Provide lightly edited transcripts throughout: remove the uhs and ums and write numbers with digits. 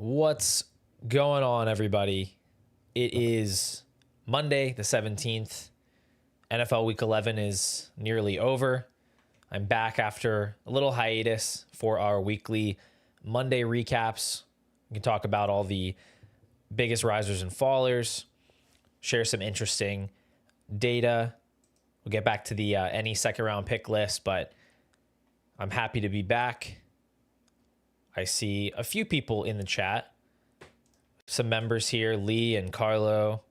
What's going on, everybody? It is Monday, the 17th. NFL Week 11 is nearly over. I'm back after a little hiatus for our weekly Monday recaps. We can talk about all the biggest risers and fallers, share some interesting data. We'll get back to the any second round pick list, but I'm happy to be back. I see a few people in the chat. Some members here, Lee and Carlo,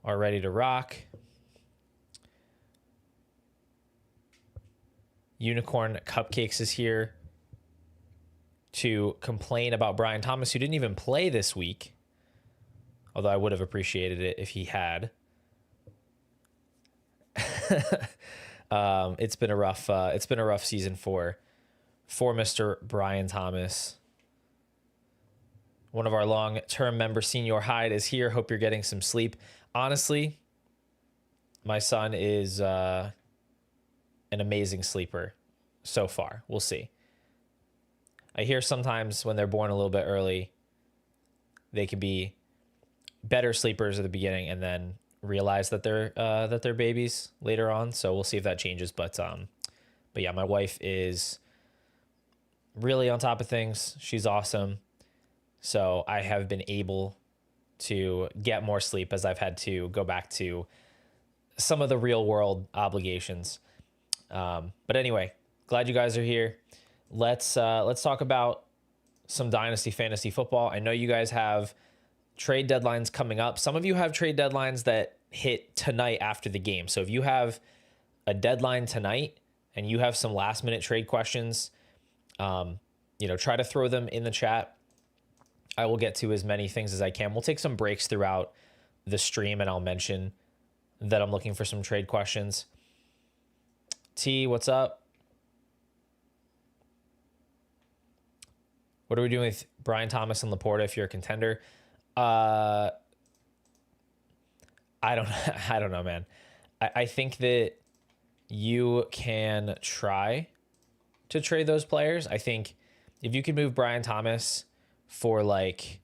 are ready to rock. Unicorn Cupcakes is here to complain about Brian Thomas, who didn't even play this week. Although I would have appreciated it if he had. It's been a rough season for Mr. Brian Thomas. One of our long-term members, Senior Hyde, is here. Hope you're getting some sleep. Honestly, my son is an amazing sleeper so far. We'll see. I hear sometimes when they're born a little bit early, they can be better sleepers at the beginning and then realize that they're babies later on. So we'll see if that changes. But yeah, my wife is really on top of things. She's awesome. So I have been able to get more sleep as I've had to go back to some of the real world obligations. But anyway, glad you guys are here. Let's talk about some Dynasty fantasy football. I know you guys have trade deadlines coming up. Some of you have trade deadlines that hit tonight after the game. So if you have a deadline tonight and you have some last minute trade questions, try to throw them in the chat. I will get to as many things as I can. We'll take some breaks throughout the stream and I'll mention that I'm looking for some trade questions. T, what's up? What are we doing with Brian Thomas and Laporta if you're a contender? I don't know, man. I think that you can try to trade those players. I think if you could move Brian Thomas for like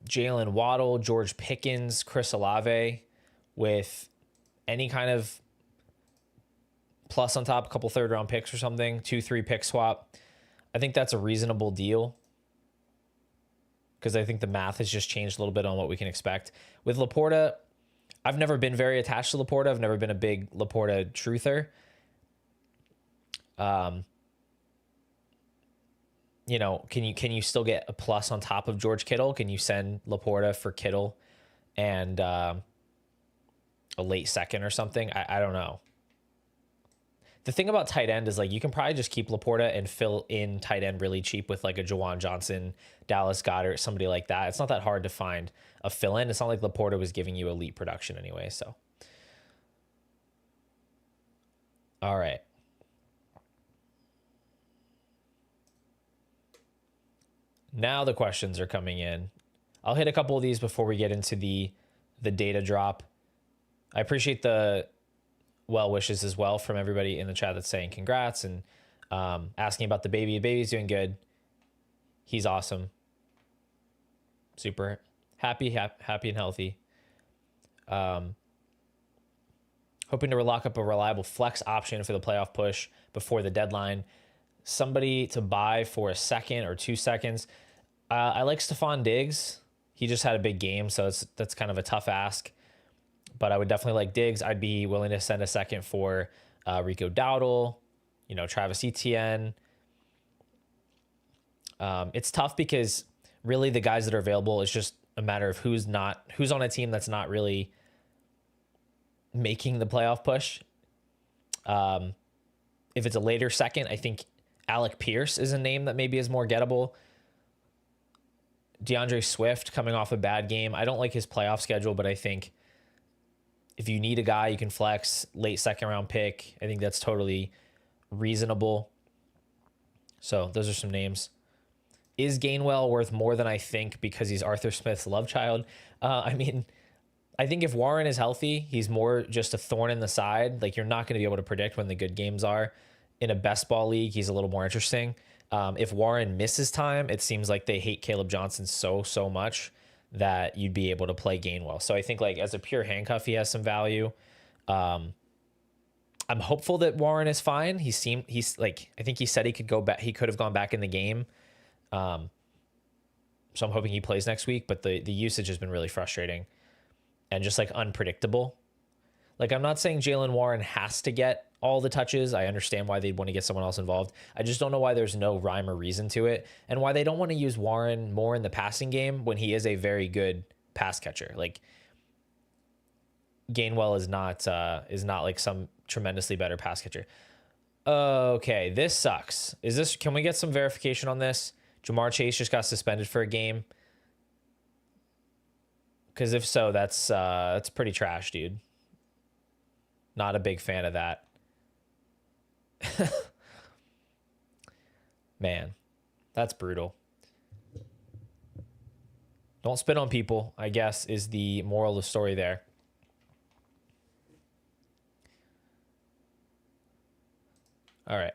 Jalen Waddle, George Pickens, Chris Olave with any kind of plus on top, a couple third round picks or something, 2-3 pick swap, I think that's a reasonable deal because I think the math has just changed a little bit on what we can expect. With Laporta, I've never been very attached to Laporta. I've never been a big Laporta truther. Can you still get a plus on top of George Kittle? Can you send Laporta for Kittle and a late second or something? I don't know. The thing about tight end is like you can probably just keep Laporta and fill in tight end really cheap with like a Jawan Johnson, Dallas Goedert, somebody like that. It's not that hard to find a fill in. It's not like Laporta was giving you elite production anyway. So, all right. Now the questions are coming in. I'll hit a couple of these before we get into the data drop. I appreciate the well wishes as well from everybody in the chat that's saying congrats and asking about the baby. The baby's doing good. He's awesome. Super happy and healthy. Hoping to lock up a reliable flex option for the playoff push before the deadline. Somebody to buy for a second or 2 seconds. I like Stephon Diggs. He just had a big game, so that's kind of a tough ask. But I would definitely like Diggs. I'd be willing to send a second for Rico Dowdle, Travis Etienne. It's tough because really the guys that are available, it's just a matter of who's on a team that's not really making the playoff push. If it's a later second, I think Alec Pierce is a name that maybe is more gettable. DeAndre Swift coming off a bad game. I don't like his playoff schedule, but I think if you need a guy, you can flex late second round pick. I think that's totally reasonable. So those are some names. Is Gainwell worth more than I think because he's Arthur Smith's love child? I think if Warren is healthy, he's more just a thorn in the side. Like you're not going to be able to predict when the good games are. In a best ball league, he's a little more interesting. If Warren misses time, it seems like they hate Caleb Johnson so much that you'd be able to play Gainwell. So I think like as a pure handcuff, he has some value. I'm hopeful that Warren is fine. He's like, I think he said he could go back. He could have gone back in the game. So I'm hoping he plays next week, but the usage has been really frustrating and just like unpredictable. Like, I'm not saying Jalen Warren has to get all the touches. I understand why they'd want to get someone else involved. I just don't know why there's no rhyme or reason to it, and why they don't want to use Warren more in the passing game when he is a very good pass catcher. Like, Gainwell is not like some tremendously better pass catcher. Okay, this sucks. Can we get some verification on this? Jamar Chase just got suspended for a game. Because if so, that's pretty trash, dude. Not a big fan of that. Man, that's brutal. Don't spit on people, I guess, is the moral of the story there. All right.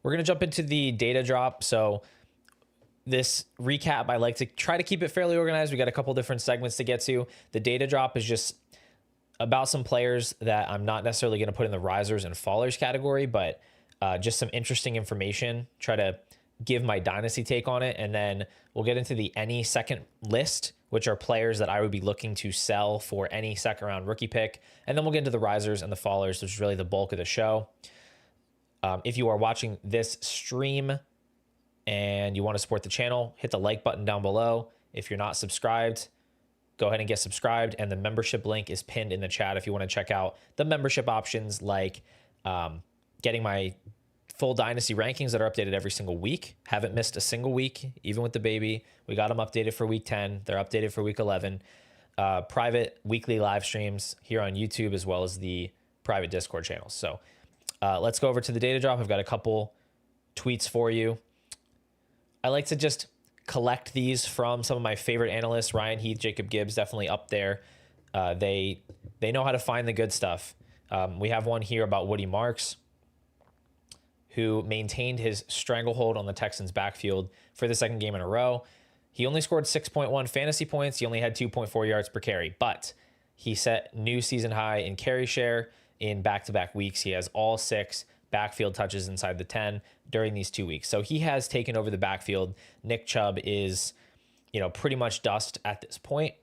We're going to jump into the data drop. So this recap, I like to try to keep it fairly organized. We got a couple different segments to get to. The data drop is just about some players that I'm not necessarily going to put in the risers and fallers category, but just some interesting information, try to give my dynasty take on it. And then we'll get into the any second list, which are players that I would be looking to sell for any second round rookie pick. And then we'll get into the risers and the fallers, which is really the bulk of the show. If you are watching this stream and you want to support the channel, hit the like button down below. If you're not subscribed, go ahead and get subscribed, and the membership link is pinned in the chat if you want to check out the membership options, like getting my full dynasty rankings that are updated every single week. Haven't missed a single week, even with the baby. We got them updated for week 10. They're updated for week 11. Private weekly live streams here on YouTube, as well as the private Discord channels. So let's go over to the data drop. I've got a couple tweets for you. I like to just collect these from some of my favorite analysts. Ryan Heath, Jacob Gibbs, definitely up there. They know how to find the good stuff. We have one here about Woody Marks, who maintained his stranglehold on the Texans backfield for the second game in a row. He only scored 6.1 fantasy points. He only had 2.4 yards per carry, but he set new season high in carry share in back-to-back weeks. He has all 6 backfield touches inside the 10 during these 2 weeks. So he has taken over the backfield. Nick Chubb is, pretty much dust at this point.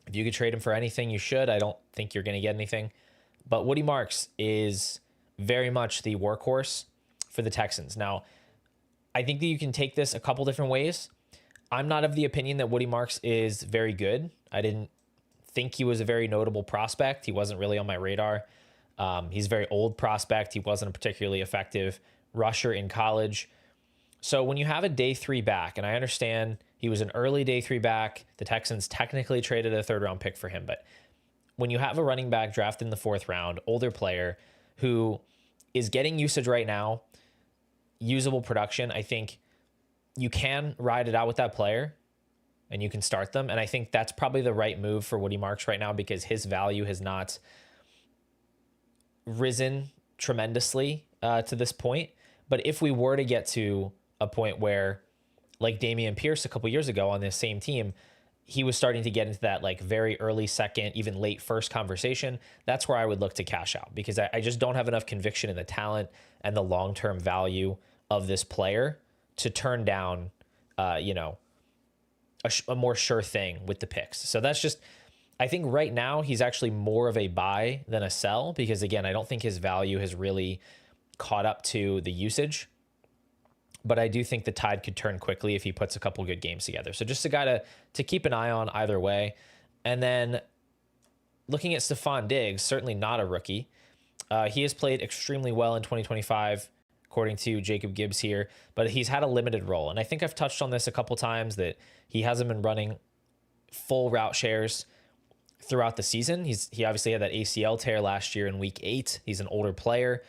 If you could trade him for anything, you should. I don't think you're going to get anything. But Woody Marks is very much the workhorse for the Texans. Now, I think that you can take this a couple different ways. I'm not of the opinion that Woody Marks is very good. I didn't think he was a very notable prospect. He wasn't really on my radar. He's a very old prospect. He wasn't a particularly effective rusher in college. So when you have a day 3 back, and I understand he was an early day 3 back, the Texans technically traded a 3rd round pick for him. But when you have a running back drafted in the 4th round, older player who is getting usage right now, usable production, I think you can ride it out with that player and you can start them. And I think that's probably the right move for Woody Marks right now, because his value has not risen tremendously to this point. But if we were to get to a point where, like Dameon Pierce a couple years ago on this same team, he was starting to get into that like very early second, even late first conversation, that's where I would look to cash out, because I just don't have enough conviction in the talent and the long-term value of this player to turn down, a more sure thing with the picks. So that's just, I think right now he's actually more of a buy than a sell, because again, I don't think his value has really caught up to the usage. But I do think the tide could turn quickly if he puts a couple good games together. So just a guy to keep an eye on either way. And then looking at Stephon Diggs, certainly not a rookie. He has played extremely well in 2025, according to Jacob Gibbs here, but he's had a limited role. And I think I've touched on this a couple times, that he hasn't been running full route shares throughout the season. He obviously had that ACL tear last year in week 8. He's an older player,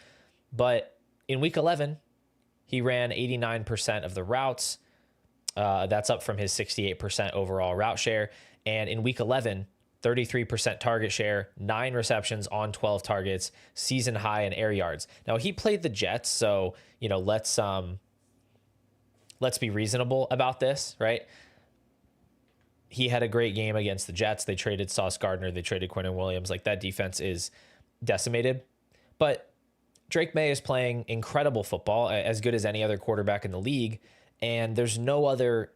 but in week 11, he ran 89% of the routes. That's up from his 68% overall route share. And in week 11, 33% target share, 9 receptions on 12 targets, season high in air yards. Now, he played the Jets, so, let's let's be reasonable about this, right? He had a great game against the Jets. They traded Sauce Gardner. They traded Quentin Williams. Like, that defense is decimated. But Drake May is playing incredible football, as good as any other quarterback in the league. And there's no other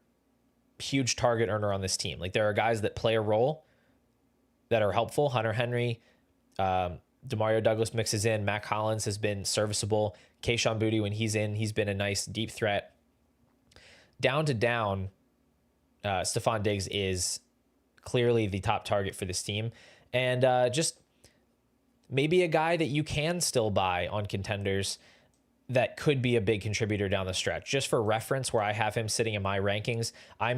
huge target earner on this team. Like, there are guys that play a role that are helpful. Hunter Henry, Demario Douglas mixes in. Mac Hollins has been serviceable. Kayshon Boutte, when he's in, he's been a nice deep threat. Down to down, Stephon Diggs is clearly the top target for this team. And just maybe a guy that you can still buy on contenders that could be a big contributor down the stretch. Just for reference, where I have him sitting in my rankings, I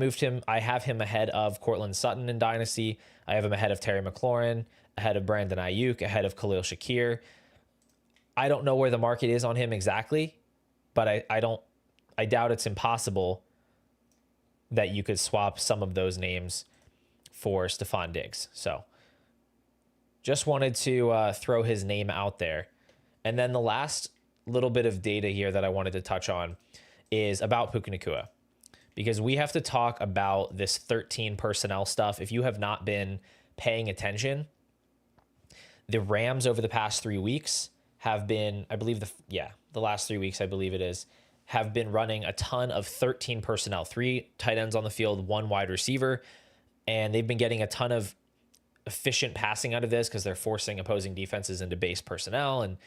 have him ahead of Cortland Sutton in Dynasty. I have him ahead of Terry McLaurin, ahead of Brandon Ayuk, ahead of Khalil Shakir. I don't know where the market is on him exactly, but I doubt it's impossible that you could swap some of those names for Stephon Diggs. So just wanted to throw his name out there. And then the last little bit of data here that I wanted to touch on is about Puka Nacua, because we have to talk about this 13 personnel stuff. If you have not been paying attention, the Rams over the past 3 weeks have been, I believe the last 3 weeks, I believe it is, have been running a ton of 13 personnel, 3 tight ends on the field, 1 wide receiver. And they've been getting a ton of efficient passing out of this because they're forcing opposing defenses into base personnel. And,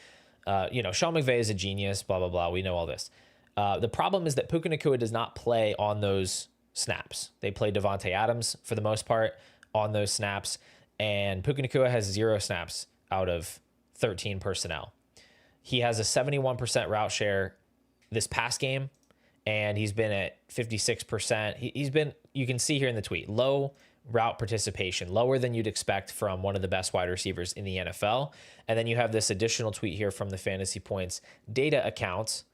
Sean McVay is a genius, blah, blah, blah. We know all this. The problem is that Puka Nacua does not play on those snaps. They play Devontae Adams for the most part on those snaps. And Puka Nacua has 0 snaps out of 13 personnel. He has a 71% route share this past game, and he's been at 56%. He's been, you can see here in the tweet, low route participation, lower than you'd expect from one of the best wide receivers in the NFL. And then you have this additional tweet here from the Fantasy Points data account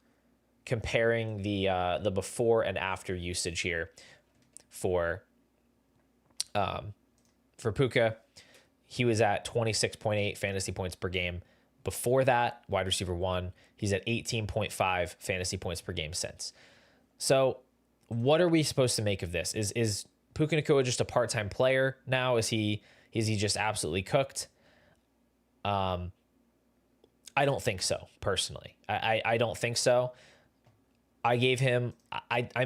comparing the before and after usage here for Puka. He was at 26.8 fantasy points per game. Before that, wide receiver 1, he's at 18.5 fantasy points per game since. So what are we supposed to make of this? Is Puka Nacua just a part-time player now? Is he just absolutely cooked? I don't think so, personally. I don't think so. I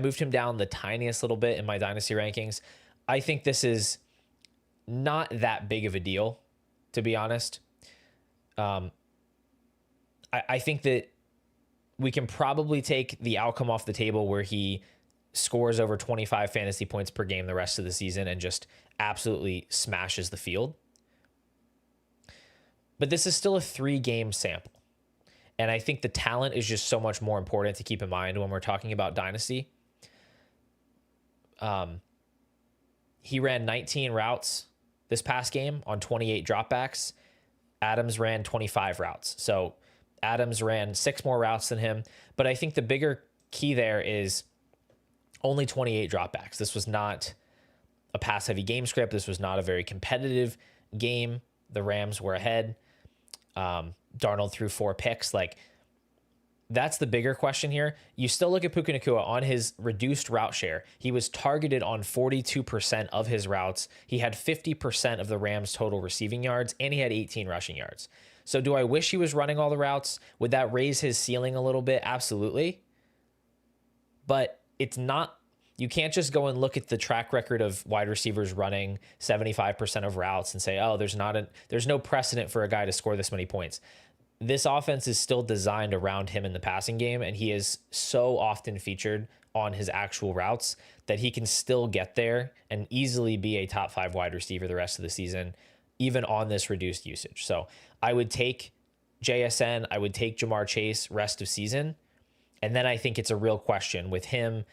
moved him down the tiniest little bit in my Dynasty rankings. I think this is not that big of a deal, to be honest. I think that we can probably take the outcome off the table where he scores over 25 fantasy points per game the rest of the season and just absolutely smashes the field. But this is still a 3-game sample. And I think the talent is just so much more important to keep in mind when we're talking about Dynasty. He ran 19 routes this past game on 28 dropbacks. Adams ran 25 routes. So Adams ran 6 more routes than him. But I think the bigger key there is only 28 dropbacks. This was not a pass-heavy game script. This was not a very competitive game. The Rams were ahead. Darnold threw 4 picks. Like, that's the bigger question here. You still look at Puka Nacua on his reduced route share. He was targeted on 42% of his routes. He had 50% of the Rams' total receiving yards, and he had 18 rushing yards. So do I wish he was running all the routes? Would that raise his ceiling a little bit? Absolutely. But it's not, you can't just go and look at the track record of wide receivers running 75% of routes and say, oh, there's no precedent for a guy to score this many points. This offense is still designed around him in the passing game, and he is so often featured on his actual routes that he can still get there and easily be a top 5 wide receiver the rest of the season, even on this reduced usage. So I would take JSN, I would take Jamar Chase rest of season. And then I think it's a real question with him,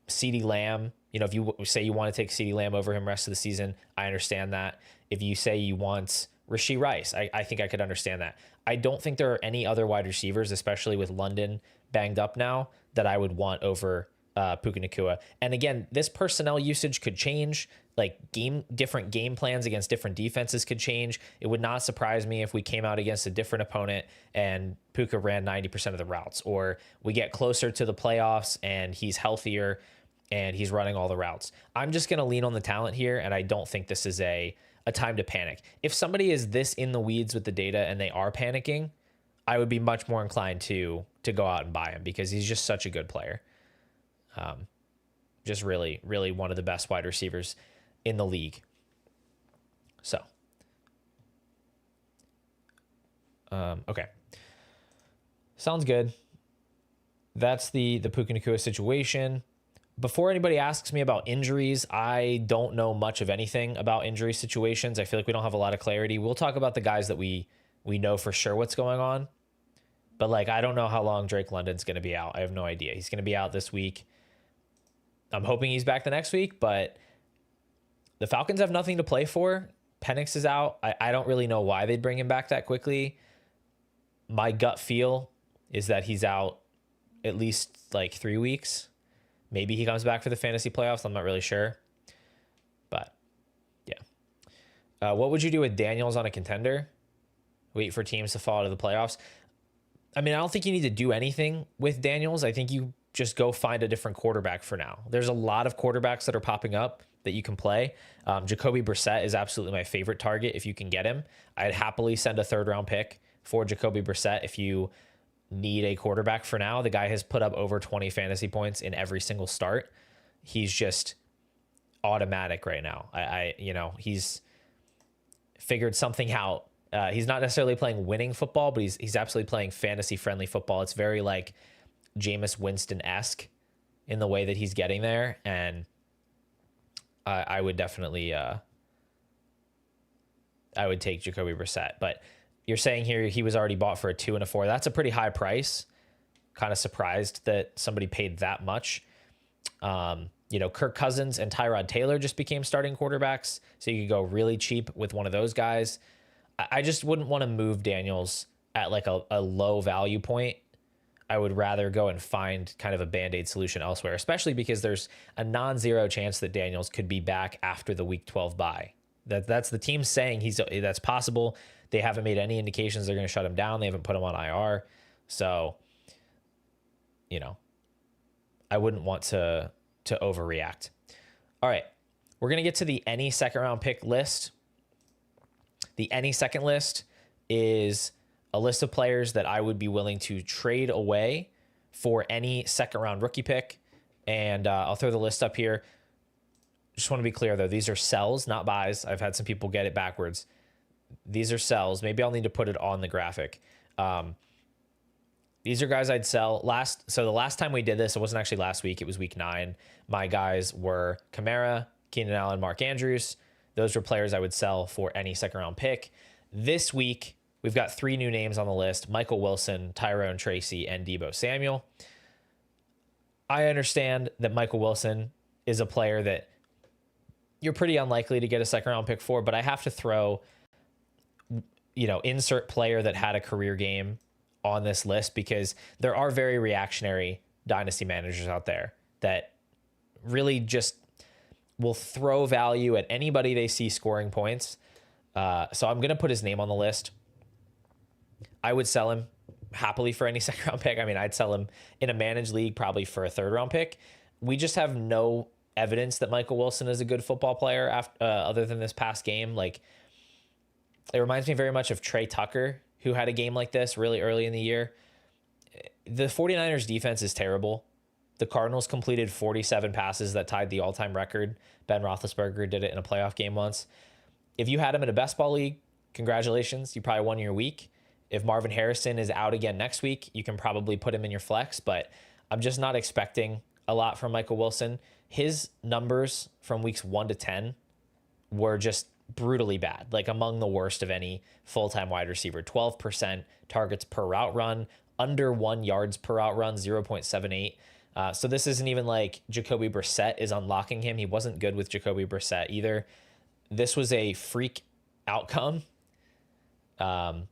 CeeDee Lamb. If you say you want to take CeeDee Lamb over him rest of the season, I understand that. If you say you want Rashee Rice, I think I could understand that. I don't think there are any other wide receivers, especially with London banged up now, that I would want over Puka Nacua. And again, this personnel usage could change. Like different game plans against different defenses could change. It would not surprise me if we came out against a different opponent and Puka ran 90% of the routes, or we get closer to the playoffs and he's healthier and he's running all the routes. I'm just going to lean on the talent here, and I don't think this is a time to panic. If somebody is this in the weeds with the data and they are panicking, I would be much more inclined to go out and buy him, because he's just such a good player. Just really, really one of the best wide receivers in the league. So, okay. Sounds good. That's the Puka Nacua situation. Before anybody asks me about injuries, I don't know much of anything about injury situations. I feel like we don't have a lot of clarity. We'll talk about the guys that we know for sure what's going on. But like, I don't know how long Drake London's going to be out. I have no idea. He's going to be out this week. I'm hoping he's back the next week, but the Falcons have nothing to play for. Penix is out. I don't really know why they'd bring him back that quickly. My gut feel is that he's out at least like 3 weeks. Maybe he comes back for the fantasy playoffs. I'm not really sure. But, yeah. What would you do with Daniels on a contender? Wait for teams to fall out of the playoffs? I mean, I don't think you need to do anything with Daniels. I think you just go find a different quarterback for now. There's a lot of quarterbacks that are popping up that you can play. Jacoby Brissett is absolutely my favorite target if you can get him. I'd happily send a third-round pick for Jacoby Brissett if you need a quarterback for now. The guy has put up over 20 fantasy points in every single start. He's just automatic right now. He's figured something out. He's not necessarily playing winning football, but he's absolutely playing fantasy friendly football. It's very like Jameis Winston-esque in the way that he's getting there. And I would definitely, I would take Jacoby Brissett, but you're saying here he was already bought for a 2 and a 4. That's a pretty high price. Kind of surprised that somebody paid that much. Kirk Cousins and Tyrod Taylor just became starting quarterbacks, so you could go really cheap with one of those guys. I just wouldn't want to move Daniels at like a low value point. I would rather go and find kind of a Band-Aid solution elsewhere, especially because there's a non-zero chance that Daniels could be back after the Week 12 bye. That's the team saying that's possible. They haven't made any indications they're going to shut him down. They haven't put him on IR. So, I wouldn't want to overreact. All right. We're going to get to the any second round pick list. The any second list is a list of players that I would be willing to trade away for any second round rookie pick. And I'll throw the list up here. Just want to be clear, though. These are sells, not buys. I've had some people get it backwards. These are sells. Maybe I'll need to put it on the graphic. These are guys I'd sell. So the last time we did this, it wasn't actually last week. It was week 9. My guys were Kamara, Keenan Allen, Mark Andrews. Those were players I would sell for any second round pick. This week, we've got 3 new names on the list: Michael Wilson, Tyrone Tracy, and Deebo Samuel. I understand that Michael Wilson is a player that you're pretty unlikely to get a second round pick for, but I have to throw, insert player that had a career game on this list, because there are very reactionary dynasty managers out there that really just will throw value at anybody they see scoring points. So I'm going to put his name on the list. I would sell him happily for any second round pick. I mean, I'd sell him in a managed league probably for a third round pick. We just have no evidence that Michael Wilson is a good football player other than this past game. Like, it reminds me very much of Trey Tucker, who had a game like this really early in the year. The 49ers defense is terrible. The Cardinals completed 47 passes that tied the all-time record. Ben Roethlisberger did it in a playoff game once. If you had him in a best ball league, congratulations. You probably won your week. If Marvin Harrison is out again next week, you can probably put him in your flex, but I'm just not expecting a lot from Michael Wilson. His numbers from weeks 1 to 10 were just brutally bad, like among the worst of any full-time wide receiver. 12% targets per route run, under 1 yards per route run, 0.78. So this isn't even like Jacoby Brissett is unlocking him. He wasn't good with Jacoby Brissett either. This was a freak outcome. And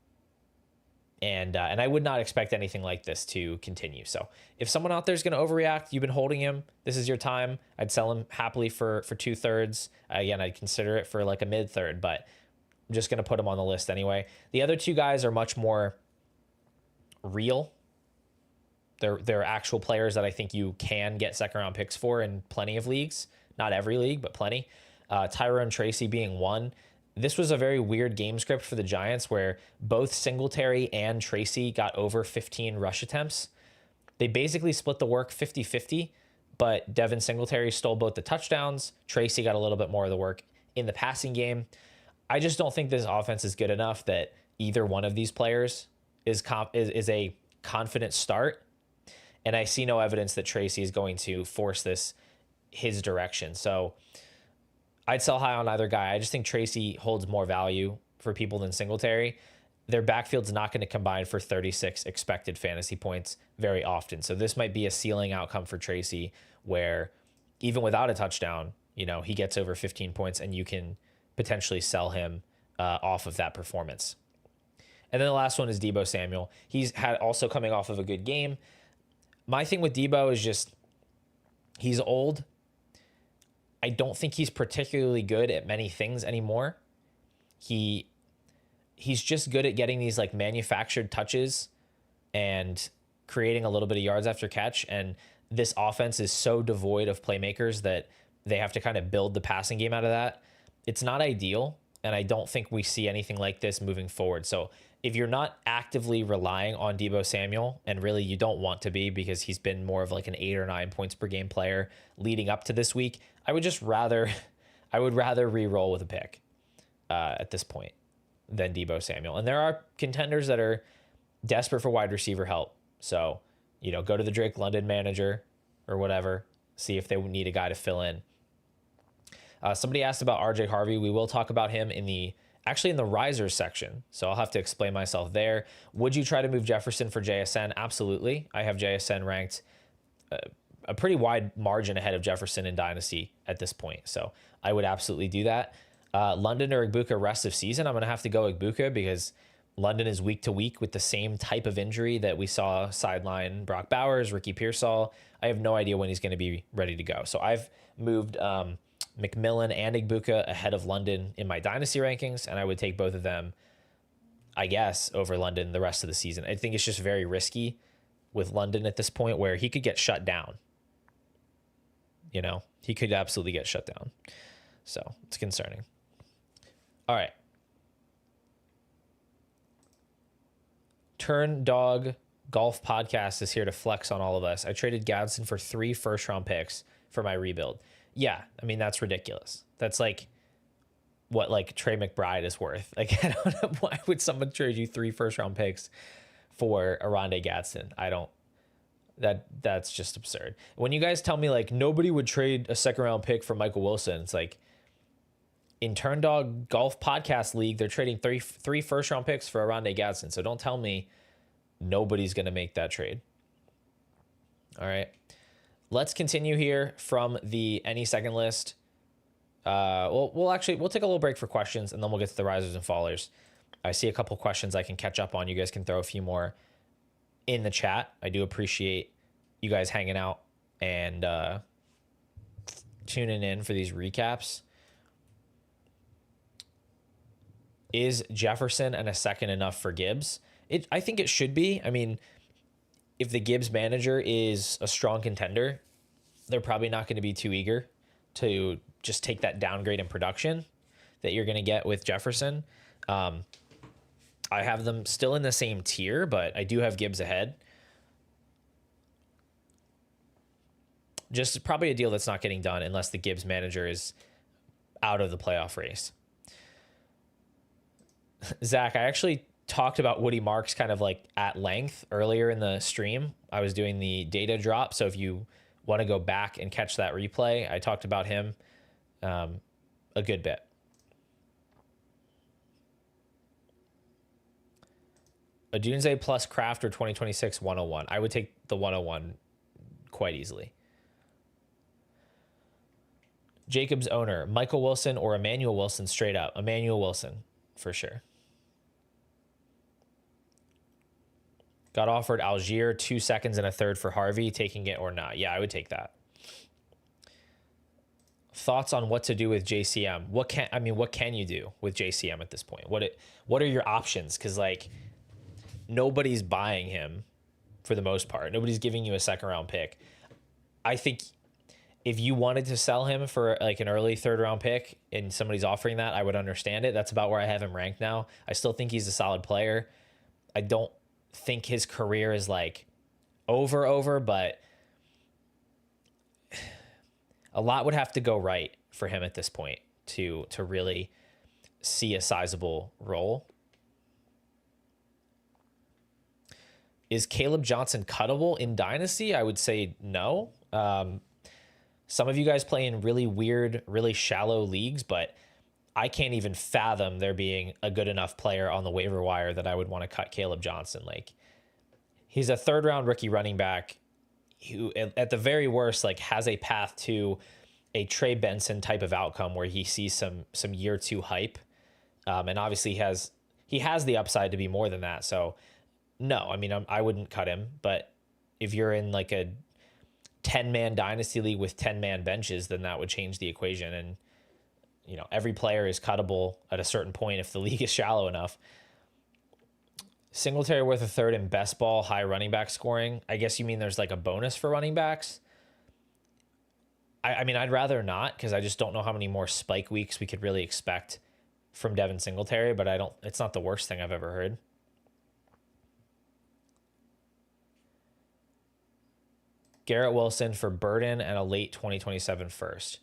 And I would not expect anything like this to continue. So if someone out there is going to overreact, you've been holding him, this is your time. I'd sell him happily for 2/3. Again, I'd consider it for like a mid-third, but I'm just going to put him on the list anyway. The other two guys are much more real. They're actual players that I think you can get second round picks for in plenty of leagues. Not every league, but plenty. Tyrone Tracy being one. This was a very weird game script for the Giants where both Singletary and Tracy got over 15 rush attempts. They basically split the work 50-50, but Devin Singletary stole both the touchdowns. Tracy got a little bit more of the work in the passing game. I just don't think this offense is good enough that either one of these players is a confident start. And I see no evidence that Tracy is going to force this his direction. So I'd sell high on either guy. I just think Tracy holds more value for people than Singletary. Their backfield's not going to combine for 36 expected fantasy points very often. So this might be a ceiling outcome for Tracy where even without a touchdown, he gets over 15 points and you can potentially sell him off of that performance. And then the last one is Deebo Samuel. He's had also coming off of a good game. My thing with Deebo is just he's old. I don't think he's particularly good at many things anymore. He's just good at getting these like manufactured touches and creating a little bit of yards after catch. And this offense is so devoid of playmakers that they have to kind of build the passing game out of that. It's not ideal. And I don't think we see anything like this moving forward. So if you're not actively relying on Deebo Samuel, and really you don't want to be because he's been more of like an 8 or 9 points per game player leading up to this week, I would rather re-roll with a pick at this point than Deebo Samuel. And there are contenders that are desperate for wide receiver help. So, go to the Drake London manager or whatever, see if they need a guy to fill in. Somebody asked about RJ Harvey. We will talk about him in the risers section. So I'll have to explain myself there. Would you try to move Jefferson for JSN? Absolutely. I have JSN ranked a pretty wide margin ahead of Jefferson in Dynasty at this point. So I would absolutely do that. London or Igbuka rest of season. I'm going to have to go Igbuka because London is week to week with the same type of injury that we saw sideline Brock Bowers, Ricky Pearsall. I have no idea when he's going to be ready to go. So I've moved McMillan and Igbuka ahead of London in my Dynasty rankings, and I would take both of them, I guess, over London the rest of the season. I think it's just very risky with London at this point where he could get shut down. He could absolutely get shut down. So it's concerning. All right. Turn Dog Golf Podcast is here to flex on all of us. I traded Gadsden for 3 first-round picks for my rebuild. Yeah, I mean, that's ridiculous. That's like what like Trey McBride is worth. Like, I don't know, why would someone trade you 3 first-round picks for Aronde Gadsden? That's just absurd. When you guys tell me like nobody would trade a second-round pick for Michael Wilson, it's like in Turn Dog Golf Podcast League, they're trading 3 first-round picks for Aronde Gadsden. So don't tell me nobody's going to make that trade. All right. Let's continue here from the any second list. We'll take a little break for questions, and then we'll get to the risers and fallers. I see a couple questions I can catch up on. You guys can throw a few more in the chat. I do appreciate you guys hanging out and tuning in for these recaps. Is Jefferson and a second enough for Gibbs? I think it should be. I mean, if the Gibbs manager is a strong contender, they're probably not going to be too eager to just take that downgrade in production that you're going to get with Jefferson. I have them still in the same tier, but I do have Gibbs ahead. Just probably a deal that's not getting done unless the Gibbs manager is out of the playoff race. Zach, I actually talked about Woody Marks kind of like at length earlier in the stream. I was doing the data drop. So if you want to go back and catch that replay, I talked about him a good bit. Adunze plus Kraft or 2026 101. I would take the 101 quite easily. Jacobs owner, Michael Wilson or Emmanuel Wilson straight up. Emmanuel Wilson for sure. Got offered Algier, 2 seconds and a third for Harvey. Taking it or not? Yeah, I would take that. Thoughts on what to do with JCM? What can you do with JCM at this point? What are your options? Because like nobody's buying him for the most part. Nobody's giving you a second round pick. I think if you wanted to sell him for like an early third round pick and somebody's offering that, I would understand it. That's about where I have him ranked now. I still think he's a solid player. I don't think his career is like over, but a lot would have to go right for him at this point to really see a sizable role. Is Caleb Johnson cuttable in Dynasty? I would say no. Some of you guys play in really weird, really shallow leagues, but I can't even fathom there being a good enough player on the waiver wire that I would want to cut Caleb Johnson. Like, he's a third round rookie running back who at the very worst like has a path to a Trey Benson type of outcome where he sees some year 2 hype, and obviously he has the upside to be more than that. So no, I mean I wouldn't cut him. But if you're in like a 10-man dynasty league with 10-man benches, then that would change the equation. And you know, every player is cuttable at a certain point if the league is shallow enough. Singletary worth a third in best ball, high running back scoring. I guess you mean there's like a bonus for running backs. I mean, I'd rather not, because I just don't know how many more spike weeks we could really expect from Devin Singletary, but it's not the worst thing I've ever heard. Garrett Wilson for Burden and a late 2027 first.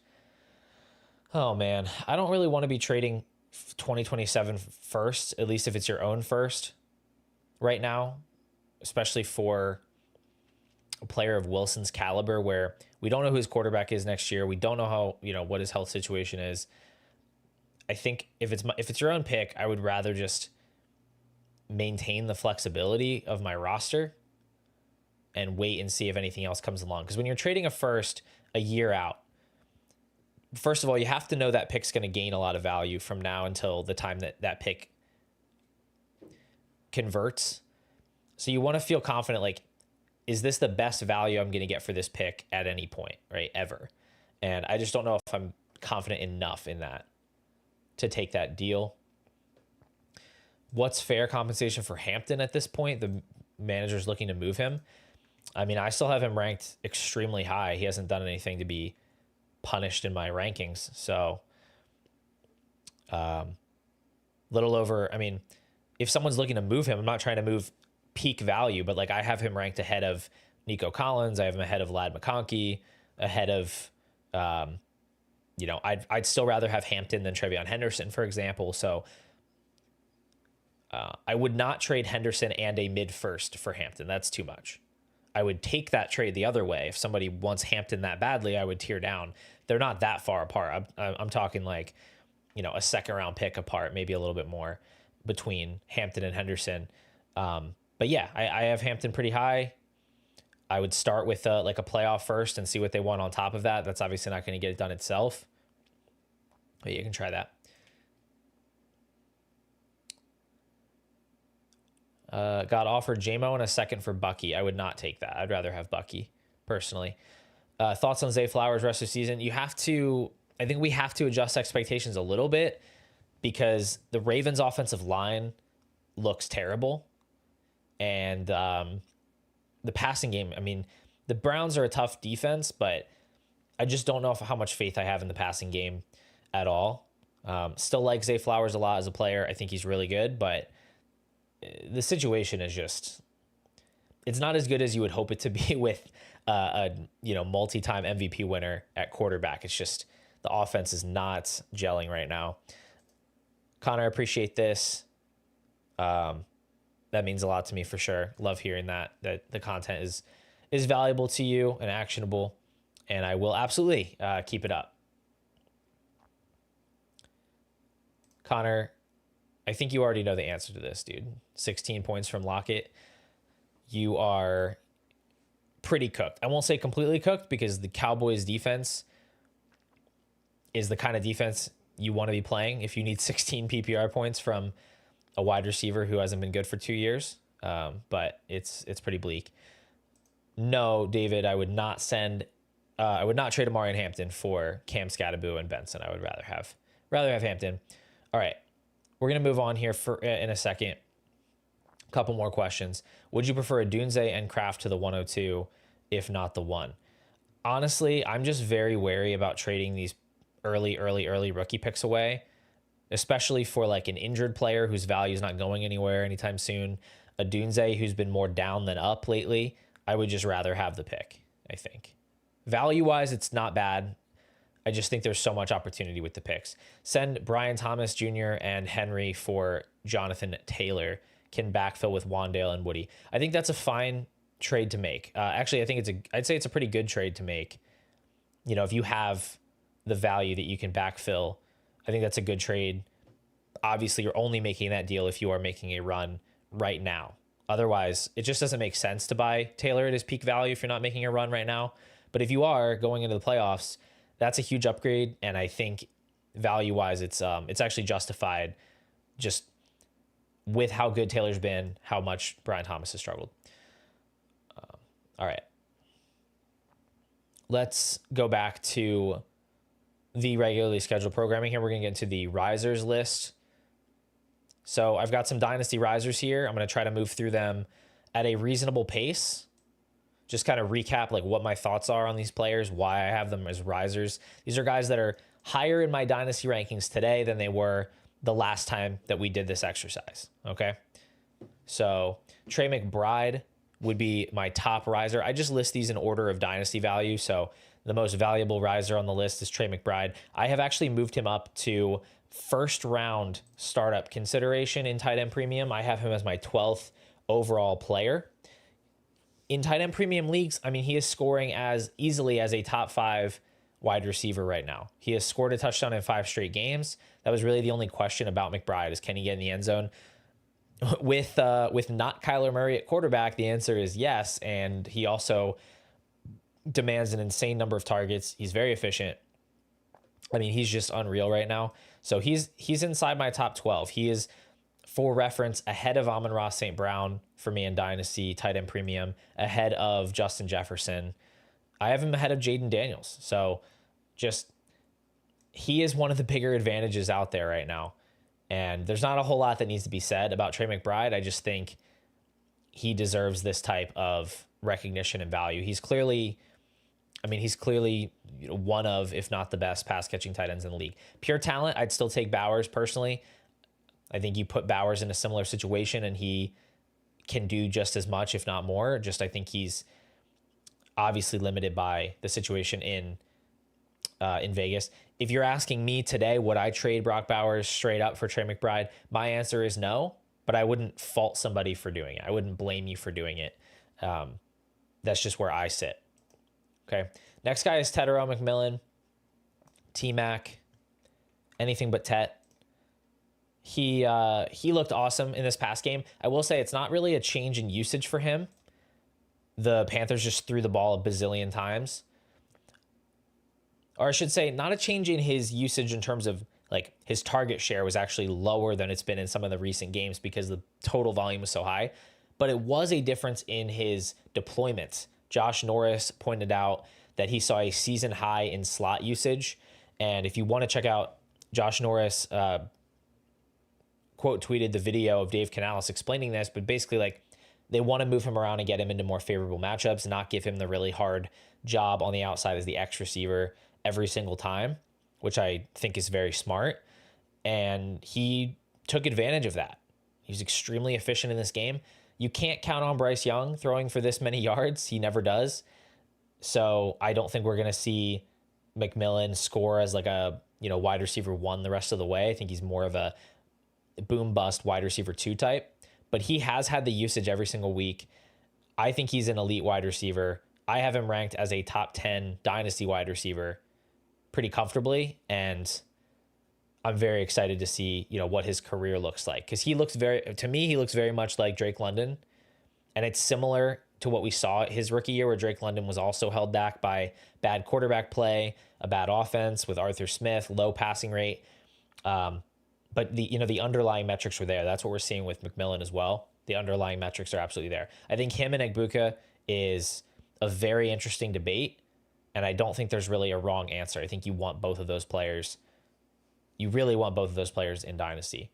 Oh man, I don't really want to be trading 2027 first, at least if it's your own first right now, especially for a player of Wilson's caliber, where we don't know who his quarterback is next year. We don't know how, what his health situation is. I think if it's your own pick, I would rather just maintain the flexibility of my roster and wait and see if anything else comes along. Because when you're trading a first a year out, first of all, you have to know that pick's going to gain a lot of value from now until the time that pick converts. So you want to feel confident, like, is this the best value I'm going to get for this pick at any point, right? Ever. And I just don't know if I'm confident enough in that to take that deal. What's fair compensation for Hampton at this point? The manager's looking to move him. I mean, I still have him ranked extremely high. He hasn't done anything to be punished in my rankings. So, little over, I mean, if someone's looking to move him, I'm not trying to move peak value, but like I have him ranked ahead of Nico Collins. I have him ahead of Lad McConkey, ahead of, I'd still rather have Hampton than Trevion Henderson, for example. So I would not trade Henderson and a mid first for Hampton. That's too much. I would take that trade the other way. If somebody wants Hampton that badly, I would tear down. They're not that far apart. I'm talking like, a second round pick apart, maybe a little bit more between Hampton and Henderson. But yeah, I have Hampton pretty high. I would start with like a playoff first and see what they want on top of that. That's obviously not going to get it done itself. But you can try that. Got offered JMO and a second for Bucky. I would not take that. I'd rather have Bucky, personally. Thoughts on Zay Flowers rest of the season? I think we have to adjust expectations a little bit because the Ravens offensive line looks terrible. And the passing game, I mean, the Browns are a tough defense, but I just don't know how much faith I have in the passing game at all. Still like Zay Flowers a lot as a player. I think he's really good, but the situation is just, it's not as good as you would hope it to be with a multi-time MVP winner at quarterback. It's just the offense is not gelling right now. Connor, I appreciate this. That means a lot to me for sure. Love hearing that the content is valuable to you and actionable, and I will absolutely keep it up. Connor, I think you already know the answer to this, dude. 16 points from Lockett. You are pretty cooked. I won't say completely cooked because the Cowboys defense is the kind of defense you want to be playing if you need 16 PPR points from a wide receiver who hasn't been good for 2 years. but it's pretty bleak. No, David, I would not I would not trade Amari and Hampton for Cam Scattaboo and Benson. I would rather have Hampton. All right, we're gonna move on here in a second. A couple more questions. Would you prefer a Dunze and Kraft to the 102, if not the 1? Honestly, I'm just very wary about trading these early rookie picks away, especially for like an injured player whose value is not going anywhere anytime soon. A Dunze who's been more down than up lately, I would just rather have the pick, I think. Value-wise, it's not bad. I just think there's so much opportunity with the picks. Send Brian Thomas Jr. and Henry for Jonathan Taylor. Can backfill with Wandale and Woody. I think that's a fine trade to make. Actually, I think I'd say it's a pretty good trade to make. You know, if you have the value that you can backfill, I think that's a good trade. Obviously, you're only making that deal if you are making a run right now. Otherwise, it just doesn't make sense to buy Taylor at his peak value if you're not making a run right now. But if you are going into the playoffs, that's a huge upgrade. And I think value-wise, it's actually justified just with how good Taylor's been, how much Brian Thomas has struggled. All right. Let's go back to the regularly scheduled programming here. We're going to get into the risers list. So I've got some Dynasty risers here. I'm going to try to move through them at a reasonable pace. Just kind of recap like what my thoughts are on these players, why I have them as risers. These are guys that are higher in my Dynasty rankings today than they were the last time that we did this exercise, okay? So Trey McBride would be my top riser. I just list these in order of Dynasty value, so the most valuable riser on the list is Trey McBride. I have actually moved him up to first round startup consideration in tight end premium. I have him as my 12th overall player. In tight end premium leagues, I mean, he is scoring as easily as a top 5 wide receiver right now. He has scored a touchdown in 5 straight games. That was really the only question about McBride is can he get in the end zone? With not Kyler Murray at quarterback, the answer is yes, and he also demands an insane number of targets. He's very efficient. I mean, he's just unreal right now. So he's inside my top 12. He is, for reference, ahead of Amon-Ra St. Brown for me in Dynasty, tight end premium, ahead of Justin Jefferson. I have him ahead of Jaden Daniels. So just he is one of the bigger advantages out there right now. And there's not a whole lot that needs to be said about Trey McBride. I just think he deserves this type of recognition and value. He's clearly one of, if not the best pass catching tight ends in the league. Pure talent, I'd still take Bowers personally. I think you put Bowers in a similar situation and he can do just as much, if not more. Just I think he's obviously limited by the situation in Vegas. If you're asking me today, would I trade Brock Bowers straight up for Trey McBride? My answer is no, but I wouldn't fault somebody for doing it. I wouldn't blame you for doing it. That's just where I sit. Okay. Next guy is Tetero McMillan. T-Mac. Anything but Tet. He looked awesome in this past game. I will say it's not really a change in usage for him. The Panthers just threw the ball a bazillion times. Or I should say, not a change in his usage in terms of like his target share was actually lower than it's been in some of the recent games because the total volume was so high. But it was a difference in his deployment. Josh Norris pointed out that he saw a season high in slot usage. And if you want to check out Josh Norris, quote tweeted the video of Dave Canales explaining this, but basically like they want to move him around and get him into more favorable matchups, not give him the really hard job on the outside as the X receiver every single time, which I think is very smart. And he took advantage of that. He was extremely efficient in this game. You can't count on Bryce Young throwing for this many yards. He never does. So I don't think we're going to see McMillan score as like a, wide receiver 1 the rest of the way. I think he's more of a boom bust wide receiver 2 type, but he has had the usage every single week. I think he's an elite wide receiver. I have him ranked as a top 10 dynasty wide receiver pretty comfortably. And I'm very excited to see, what his career looks like. Cause he looks very much like Drake London. And it's similar to what we saw his rookie year where Drake London was also held back by bad quarterback play, a bad offense with Arthur Smith, low passing rate. But the underlying metrics were there. That's what we're seeing with McMillan as well. The underlying metrics are absolutely there. I think him and Egbuka is a very interesting debate, and I don't think there's really a wrong answer. I think you want both of those players. You really want both of those players in Dynasty.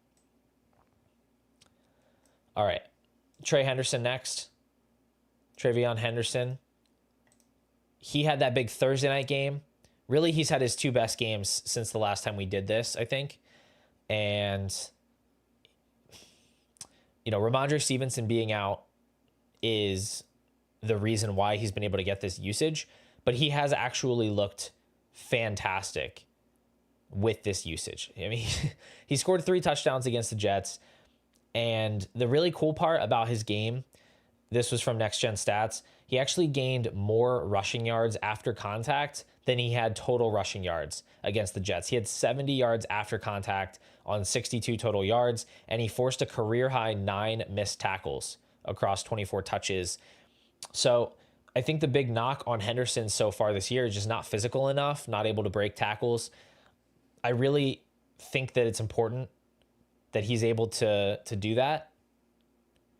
All right. Trey Henderson next. Travion Henderson. He had that big Thursday night game. Really, he's had his two best games since the last time we did this, I think. And, Ramondre Stevenson being out is the reason why he's been able to get this usage. But he has actually looked fantastic with this usage. I mean, he scored 3 touchdowns against the Jets. And the really cool part about his game, this was from Next Gen Stats, he actually gained more rushing yards after contact than he had total rushing yards against the Jets. He had 70 yards after contact on 62 total yards, and he forced a career-high 9 missed tackles across 24 touches. So I think the big knock on Henderson so far this year is just not physical enough, not able to break tackles. I really think that it's important that he's able to do that.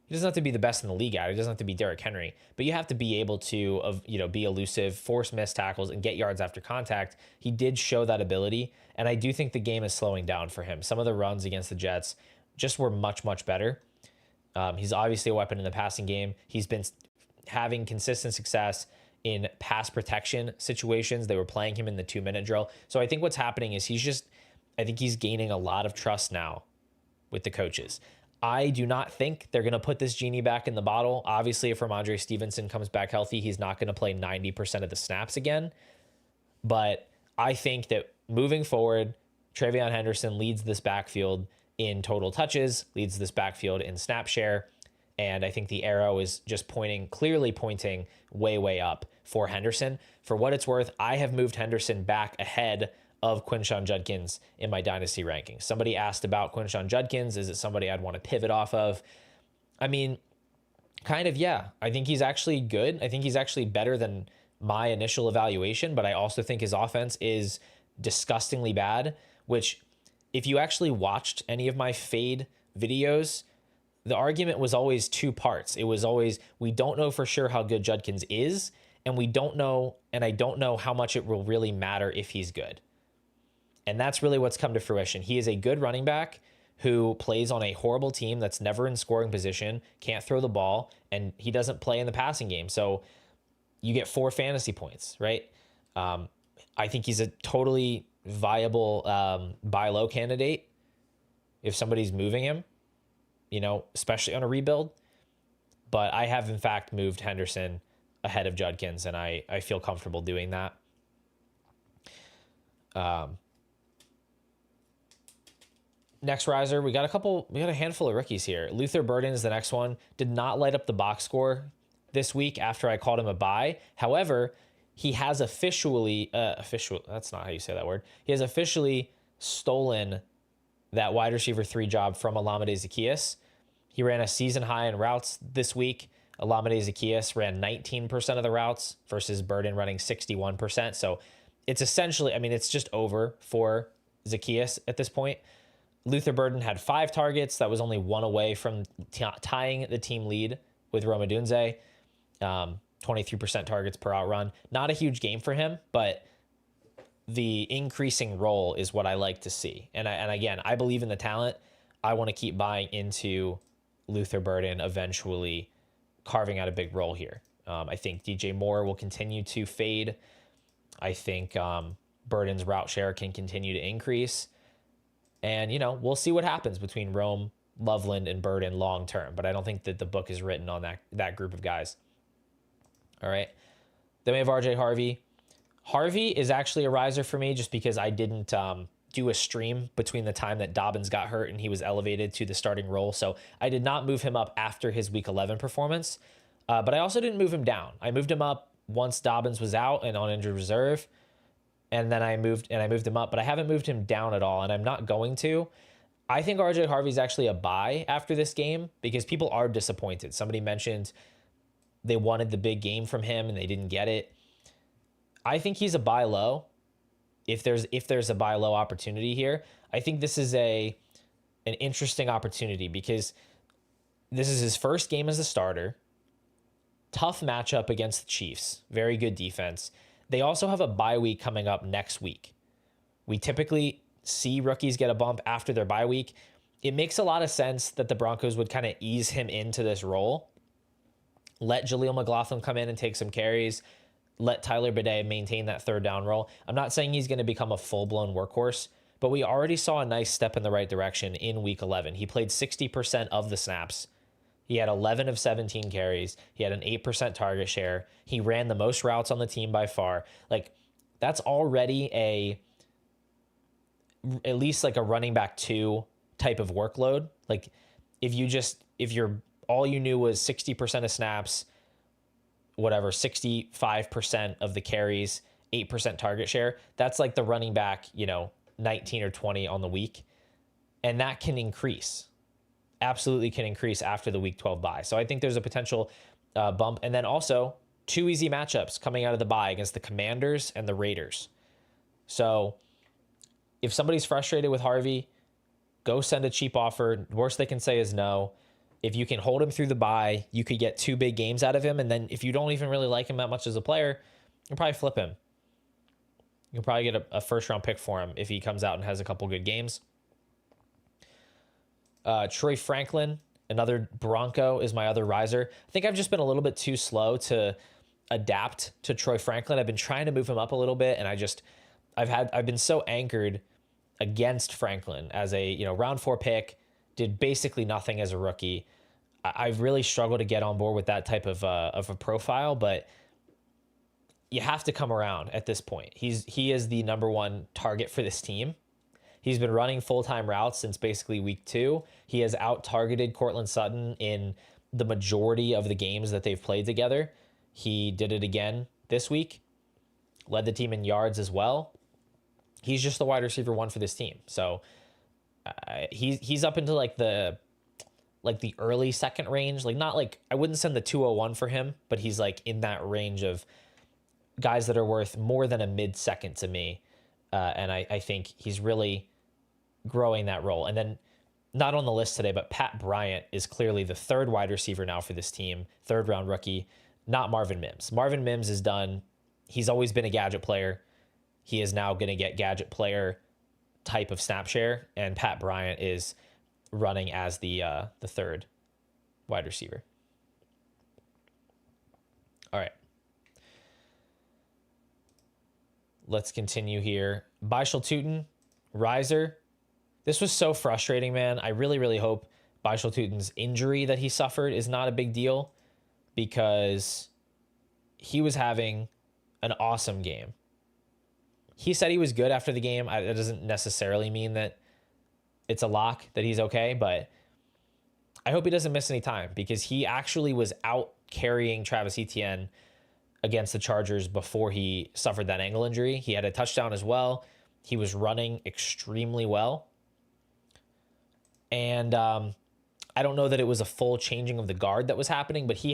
He doesn't have to be the best in the league at it. He doesn't have to be Derrick Henry, but you have to be able to, be elusive, force missed tackles, and get yards after contact. He did show that ability, and I do think the game is slowing down for him. Some of the runs against the Jets just were much, much better. He's obviously a weapon in the passing game. He's been having consistent success in pass protection situations. They were playing him in the 2-minute drill. So I think what's happening is I think he's gaining a lot of trust now with the coaches. I do not think they're going to put this genie back in the bottle. Obviously, if Ramondre Stevenson comes back healthy, he's not going to play 90% of the snaps again. But I think that moving forward, Travion Henderson leads this backfield in total touches, leads this backfield in snap share. And I think the arrow is just clearly pointing way, way up for Henderson. For what it's worth, I have moved Henderson back ahead of Quinshon Judkins in my Dynasty rankings. Somebody asked about Quinshon Judkins. Is it somebody I'd want to pivot off of? I mean, kind of, yeah. I think he's actually good. I think he's actually better than my initial evaluation, but I also think his offense is disgustingly bad, which if you actually watched any of my fade videos, the argument was always 2 parts. It was always, we don't know for sure how good Judkins is, and I don't know how much it will really matter if he's good. And that's really what's come to fruition. He is a good running back who plays on a horrible team that's never in scoring position, can't throw the ball, and he doesn't play in the passing game. So you get 4 fantasy points, right? I think he's a totally viable buy low candidate if somebody's moving him, especially on a rebuild. But I have, in fact, moved Henderson ahead of Judkins, and I feel comfortable doing that. Next riser, we got a handful of rookies here. Luther Burden is the next one. Did not light up the box score this week after I called him a buy. However, he has that's not how you say that word. He has officially stolen that wide receiver 3 job from Olamide Zaccheaus. He ran a season high in routes this week. Olamide Zaccheaus ran 19% of the routes versus Burden running 61%. So it's essentially, it's just over for Zaccheaus at this point. Luther Burden had 5 targets. That was only 1 away from tying the team lead with Rome Odunze. 23% targets per outrun. Not a huge game for him, but the increasing role is what I like to see. And again, I believe in the talent. I want to keep buying into Luther Burden eventually carving out a big role here. I think DJ Moore will continue to fade. I think Burden's route share can continue to increase. And, we'll see what happens between Rome, Loveland, and Burden long term. But I don't think that the book is written on that group of guys. All right. Then we have RJ Harvey. Harvey is actually a riser for me just because I didn't do a stream between the time that Dobbins got hurt and he was elevated to the starting role. So I did not move him up after his week 11 performance. But I also didn't move him down. I moved him up once Dobbins was out and on injured reserve. And then I moved him up, but I haven't moved him down at all, and I'm not going to. I think RJ Harvey's actually a buy after this game because people are disappointed. Somebody mentioned they wanted the big game from him and they didn't get it. I think he's a buy low. If there's a buy low opportunity here, I think this is an interesting opportunity because This is his first game as a starter. Tough matchup against the Chiefs. Very good defense. They also have a bye week coming up next week. We typically see rookies get a bump after their bye week. It makes a lot of sense that the Broncos would kind of ease him into this role. Let Jaleel McLaughlin come in and take some carries. Let Tyler Bidet maintain that third down role. I'm not saying he's going to become a full-blown workhorse, but we already saw a nice step in the right direction in week 11. He played 60% of the snaps. He had 11 of 17 carries. He had an 8% target share. He ran the most routes on the team by far. Like, that's already at least like a running back 2 type of workload. Like, if all you knew was 60% of snaps, whatever, 65% of the carries, 8% target share, that's like the running back, 19 or 20 on the week. And that can increase. Absolutely can increase after the week 12 bye. So I think there's a potential bump. And then also 2 easy matchups coming out of the bye against the Commanders and the Raiders. So if somebody's frustrated with Harvey, go send a cheap offer. Worst they can say is no. If you can hold him through the bye, you could get 2 big games out of him. And then if you don't even really like him that much as a player, you'll probably flip him. You'll probably get a first-round pick for him if he comes out and has a couple good games. Troy Franklin, another Bronco, is my other riser. I think I've just been a little bit too slow to adapt to Troy Franklin. I've been trying to move him up a little bit, and I've been so anchored against Franklin as a round 4 pick, did basically nothing as a rookie. I've really struggled to get on board with that type of a profile, but you have to come around at this point. He is the number 1 target for this team. He's been running full-time routes since basically week 2. He has out-targeted Cortland Sutton in the majority of the games that they've played together. He did it again this week, led the team in yards as well. He's just the wide receiver 1 for this team. So he's up into like the early second range. Like, not like, I wouldn't send the 201 for him, but he's like in that range of guys that are worth more than a mid-second to me. And I think he's really growing that role. And then, not on the list today, but Pat Bryant is clearly the 3rd wide receiver now for this team, 3rd round rookie, not Marvin Mims. Marvin Mims is done. He's always been a gadget player. He is now going to get gadget player type of snap share, and Pat Bryant is running as the 3rd wide receiver. All right. Let's continue here. Baishal Tutin, riser. This was so frustrating, man. I really, really hope Baishal Tutin's injury that he suffered is not a big deal, because he was having an awesome game. He said he was good after the game. That doesn't necessarily mean that it's a lock that he's okay, but I hope he doesn't miss any time, because he actually was out carrying Travis Etienne against the Chargers before he suffered that ankle injury. He had a touchdown as well. He was running extremely well. And I don't know that it was a full changing of the guard that was happening, but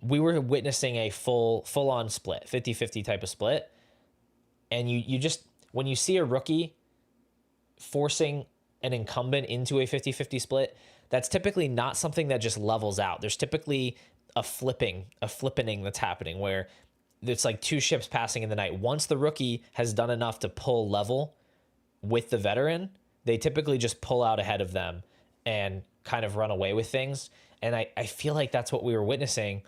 we were witnessing a full-on split, 50-50 type of split. And you just, when you see a rookie forcing an incumbent into a 50-50 split, that's typically not something that just levels out. There's typically a flippening that's happening, where it's like 2 ships passing in the night. Once the rookie has done enough to pull level with the veteran, they typically just pull out ahead of them and kind of run away with things. And I feel like that's what we were witnessing.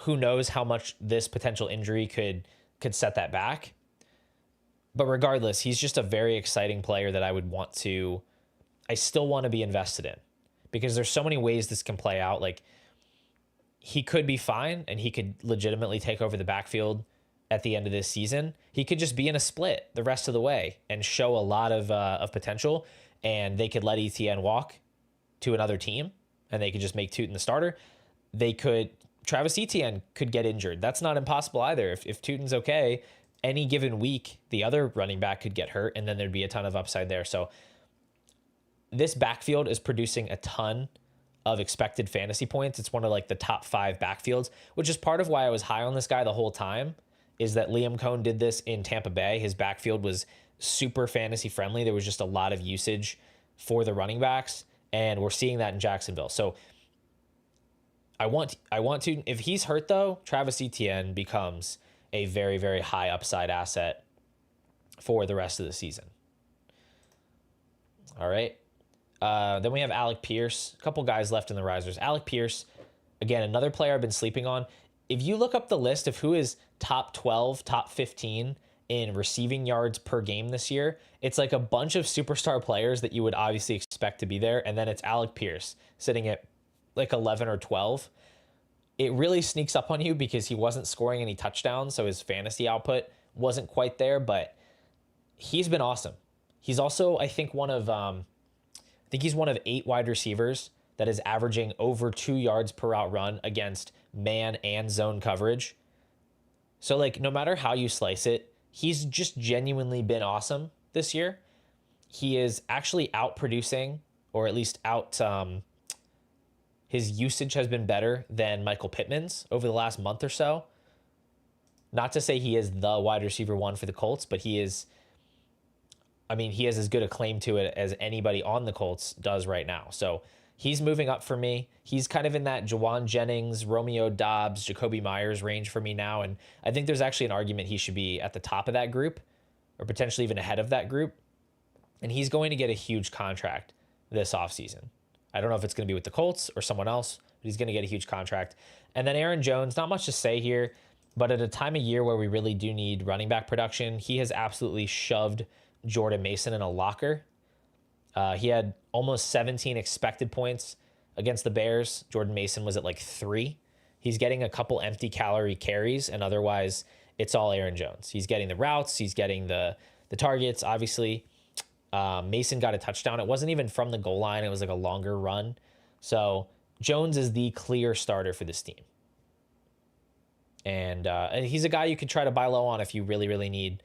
Who knows how much this potential injury could set that back. But regardless, he's just a very exciting player that I still want to be invested in, because there's so many ways this can play out. Like, he could be fine and he could legitimately take over the backfield at the end of this season. He could just be in a split the rest of the way and show a lot of potential, and they could let Etienne walk to another team and they could just make Tutin the starter. Travis Etienne could get injured. That's not impossible either. If Tutin's okay, any given week, the other running back could get hurt, and then there'd be a ton of upside there. So this backfield is producing a ton of expected fantasy points. It's one of like the top 5 backfields, which is part of why I was high on this guy the whole time, is that Liam Cohn did this in Tampa Bay. His backfield was super fantasy friendly. There was just a lot of usage for the running backs, And we're seeing that in Jacksonville. So I want to, if he's hurt though, Travis Etienne becomes a very, very high upside asset for the rest of the season. All right. Then we have Alec Pierce, a couple guys left in the risers. Alec Pierce, again, another player I've been sleeping on. If you look up the list of who is top 12, top 15 in receiving yards per game this year, it's like a bunch of superstar players that you would obviously expect to be there. And then it's Alec Pierce sitting at like 11 or 12. It really sneaks up on you because he wasn't scoring any touchdowns, so his fantasy output wasn't quite there, but he's been awesome. He's also, I think, one of 8 wide receivers that is averaging over 2 yards per route run against man and zone coverage. So, like, no matter how you slice it, he's just genuinely been awesome this year. He is actually outproducing, or at least his usage has been better than Michael Pittman's over the last month or so. Not to say he is the wide receiver one for the Colts, but he has as good a claim to it as anybody on the Colts does right now. So he's moving up for me. He's kind of in that Jawan Jennings, Romeo Dobbs, Jacoby Myers range for me now. And I think there's actually an argument he should be at the top of that group, or potentially even ahead of that group. And he's going to get a huge contract this offseason. I don't know if it's going to be with the Colts or someone else, but he's going to get a huge contract. And then Aaron Jones, not much to say here, but at a time of year where we really do need running back production, he has absolutely shoved Jordan Mason in a locker. He had almost 17 expected points against the Bears. Jordan Mason was at like 3. He's getting a couple empty calorie carries, and otherwise it's all Aaron Jones. He's getting the routes. He's getting the targets, obviously. Mason got a touchdown. It wasn't even from the goal line. It was like a longer run. So Jones is the clear starter for this team. And he's a guy you could try to buy low on if you really, really need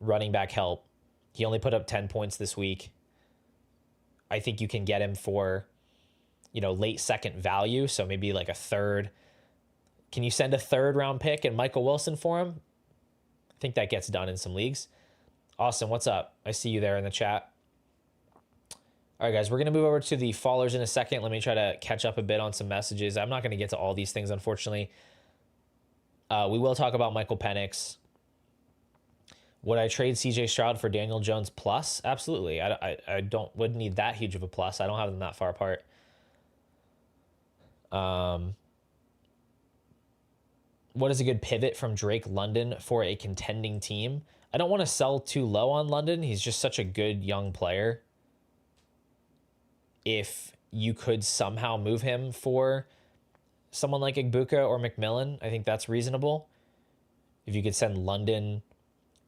running back help. He only put up 10 points this week. I think you can get him for, late second value. So maybe like a third. Can you send a 3rd round pick and Michael Wilson for him? I think that gets done in some leagues. Austin, what's up? I see you there in the chat. All right, guys, we're going to move over to the fallers in a second. Let me try to catch up a bit on some messages. I'm not going to get to all these things, unfortunately. We will talk about Michael Penix. Would I trade CJ Stroud for Daniel Jones plus? Absolutely. I wouldn't need that huge of a plus. I don't have them that far apart. What is a good pivot from Drake London for a contending team? I don't want to sell too low on London. He's just such a good young player. If you could somehow move him for someone like Igbuka or McMillan, I think that's reasonable. If you could send London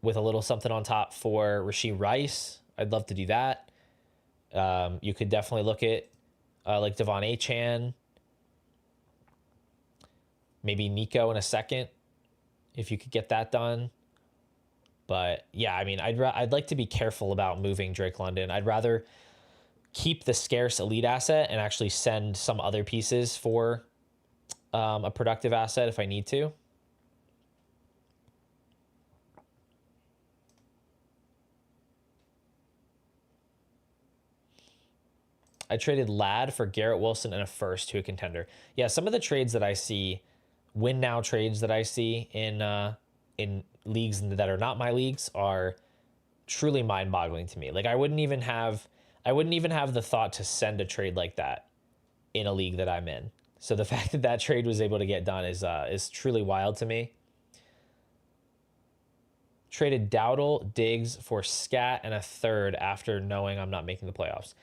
with a little something on top for Rashee Rice, I'd love to do that. You could definitely look at like Devon Achane, maybe Nico in a second, if you could get that done. But yeah, I mean, I'd like to be careful about moving Drake London. I'd rather keep the scarce elite asset and actually send some other pieces for a productive asset if I need to. I traded Ladd for Garrett Wilson and a first to a contender. Yeah, some of the trades that I see, win now trades that I see in leagues that are not my leagues, are truly mind-boggling to me. Like I wouldn't even have the thought to send a trade like that in a league that I'm in. So the fact that that trade was able to get done is truly wild to me. Traded Dowdle, Diggs for Scat and a third after knowing I'm not making the playoffs.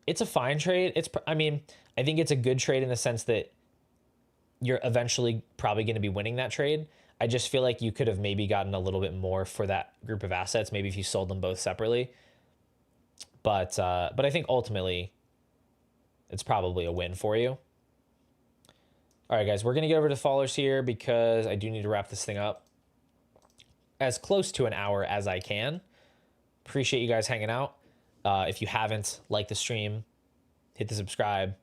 It's a fine trade. I think it's a good trade in the sense that you're eventually probably going to be winning that trade. I just feel like you could have maybe gotten a little bit more for that group of assets, maybe if you sold them both separately. But I think ultimately it's probably a win for you. All right, guys, we're going to get over to followers here because I do need to wrap this thing up as close to an hour as I can. Appreciate you guys hanging out. If you haven't liked the stream, hit the subscribe.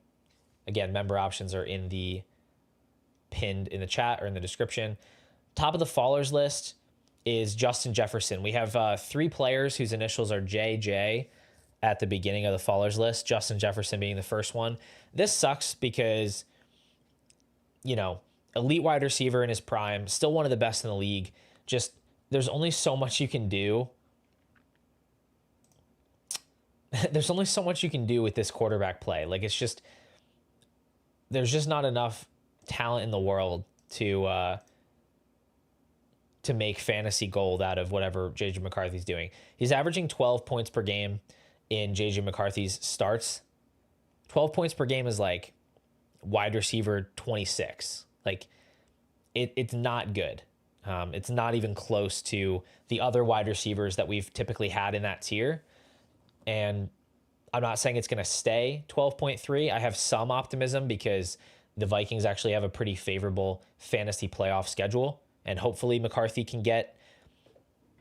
Again, member options are in the pinned in the chat or in the description. Top of the followers list is Justin Jefferson. We have 3 players whose initials are JJ. at the beginning of the fallers list, Justin Jefferson being the first one. This sucks because, you know, elite wide receiver in his prime, still one of the best in the league. Just there's only so much you can do. There's only so much you can do with this quarterback play. Like, it's just, there's just not enough talent in the world to make fantasy gold out of whatever JJ McCarthy's doing. He's averaging 12 points per game in JJ McCarthy's starts. 12 points per game is like wide receiver 26. Like, it's not good. It's not even close to the other wide receivers that we've typically had in that tier. And I'm not saying it's going to stay 12.3. I have some optimism because the Vikings actually have a pretty favorable fantasy playoff schedule. And hopefully McCarthy can get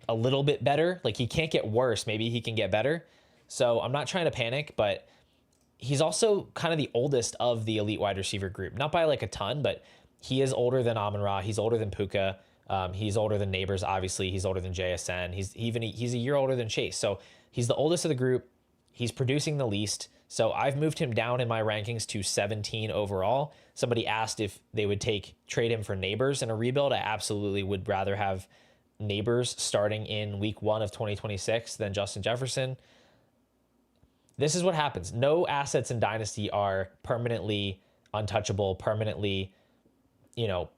a little bit better. Like, he can't get worse. Maybe he can get better. So I'm not trying to panic, but he's also kind of the oldest of the elite wide receiver group. Not by like a ton, but he is older than Amon-Ra. He's older than Puka. He's older than Neighbors, obviously. He's older than JSN. He's a year older than Chase. So he's the oldest of the group. He's producing the least. So I've moved him down in my rankings to 17 overall. Somebody asked if they would trade him for Neighbors in a rebuild. I absolutely would rather have Neighbors starting in week 1 of 2026 than Justin Jefferson. This is what happens. No assets in Dynasty are permanently untouchable, permanently,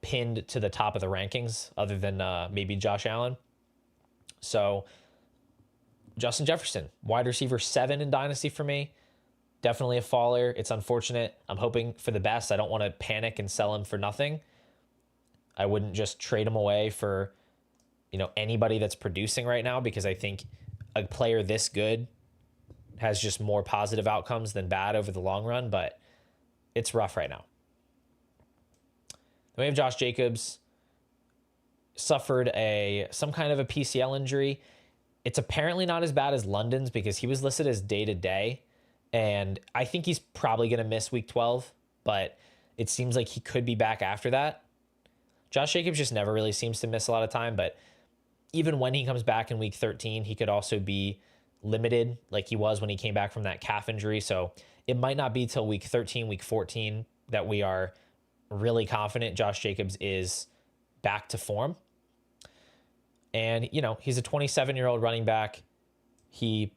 pinned to the top of the rankings, other than maybe Josh Allen. So Justin Jefferson, wide receiver 7 in Dynasty for me. Definitely a faller. It's unfortunate. I'm hoping for the best. I don't want to panic and sell him for nothing. I wouldn't just trade him away for, anybody that's producing right now, because I think a player this good has just more positive outcomes than bad over the long run, but it's rough right now. Then we have Josh Jacobs, suffered some kind of a PCL injury. It's apparently not as bad as London's because he was listed as day-to-day, and I think he's probably going to miss week 12, but it seems like he could be back after that. Josh Jacobs just never really seems to miss a lot of time, but even when he comes back in week 13, he could also be limited like he was when he came back from that calf injury. So it might not be till week 13, week 14 that we are really confident Josh Jacobs is back to form. And, he's a 27-year-old running back. He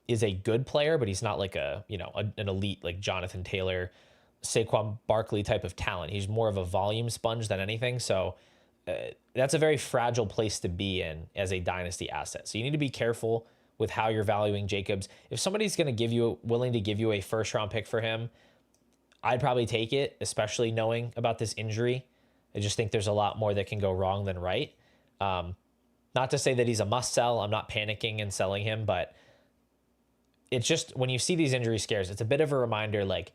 is a good player, but he's not like an elite, like Jonathan Taylor, Saquon Barkley type of talent. He's more of a volume sponge than anything. So that's a very fragile place to be in as a dynasty asset. So you need to be careful with how you're valuing Jacobs. If somebody's going to willing to give you a first round pick for him, I'd probably take it, especially knowing about this injury. I just think there's a lot more that can go wrong than right. Not to say that he's a must sell. I'm not panicking and selling him, but it's just when you see these injury scares, it's a bit of a reminder, like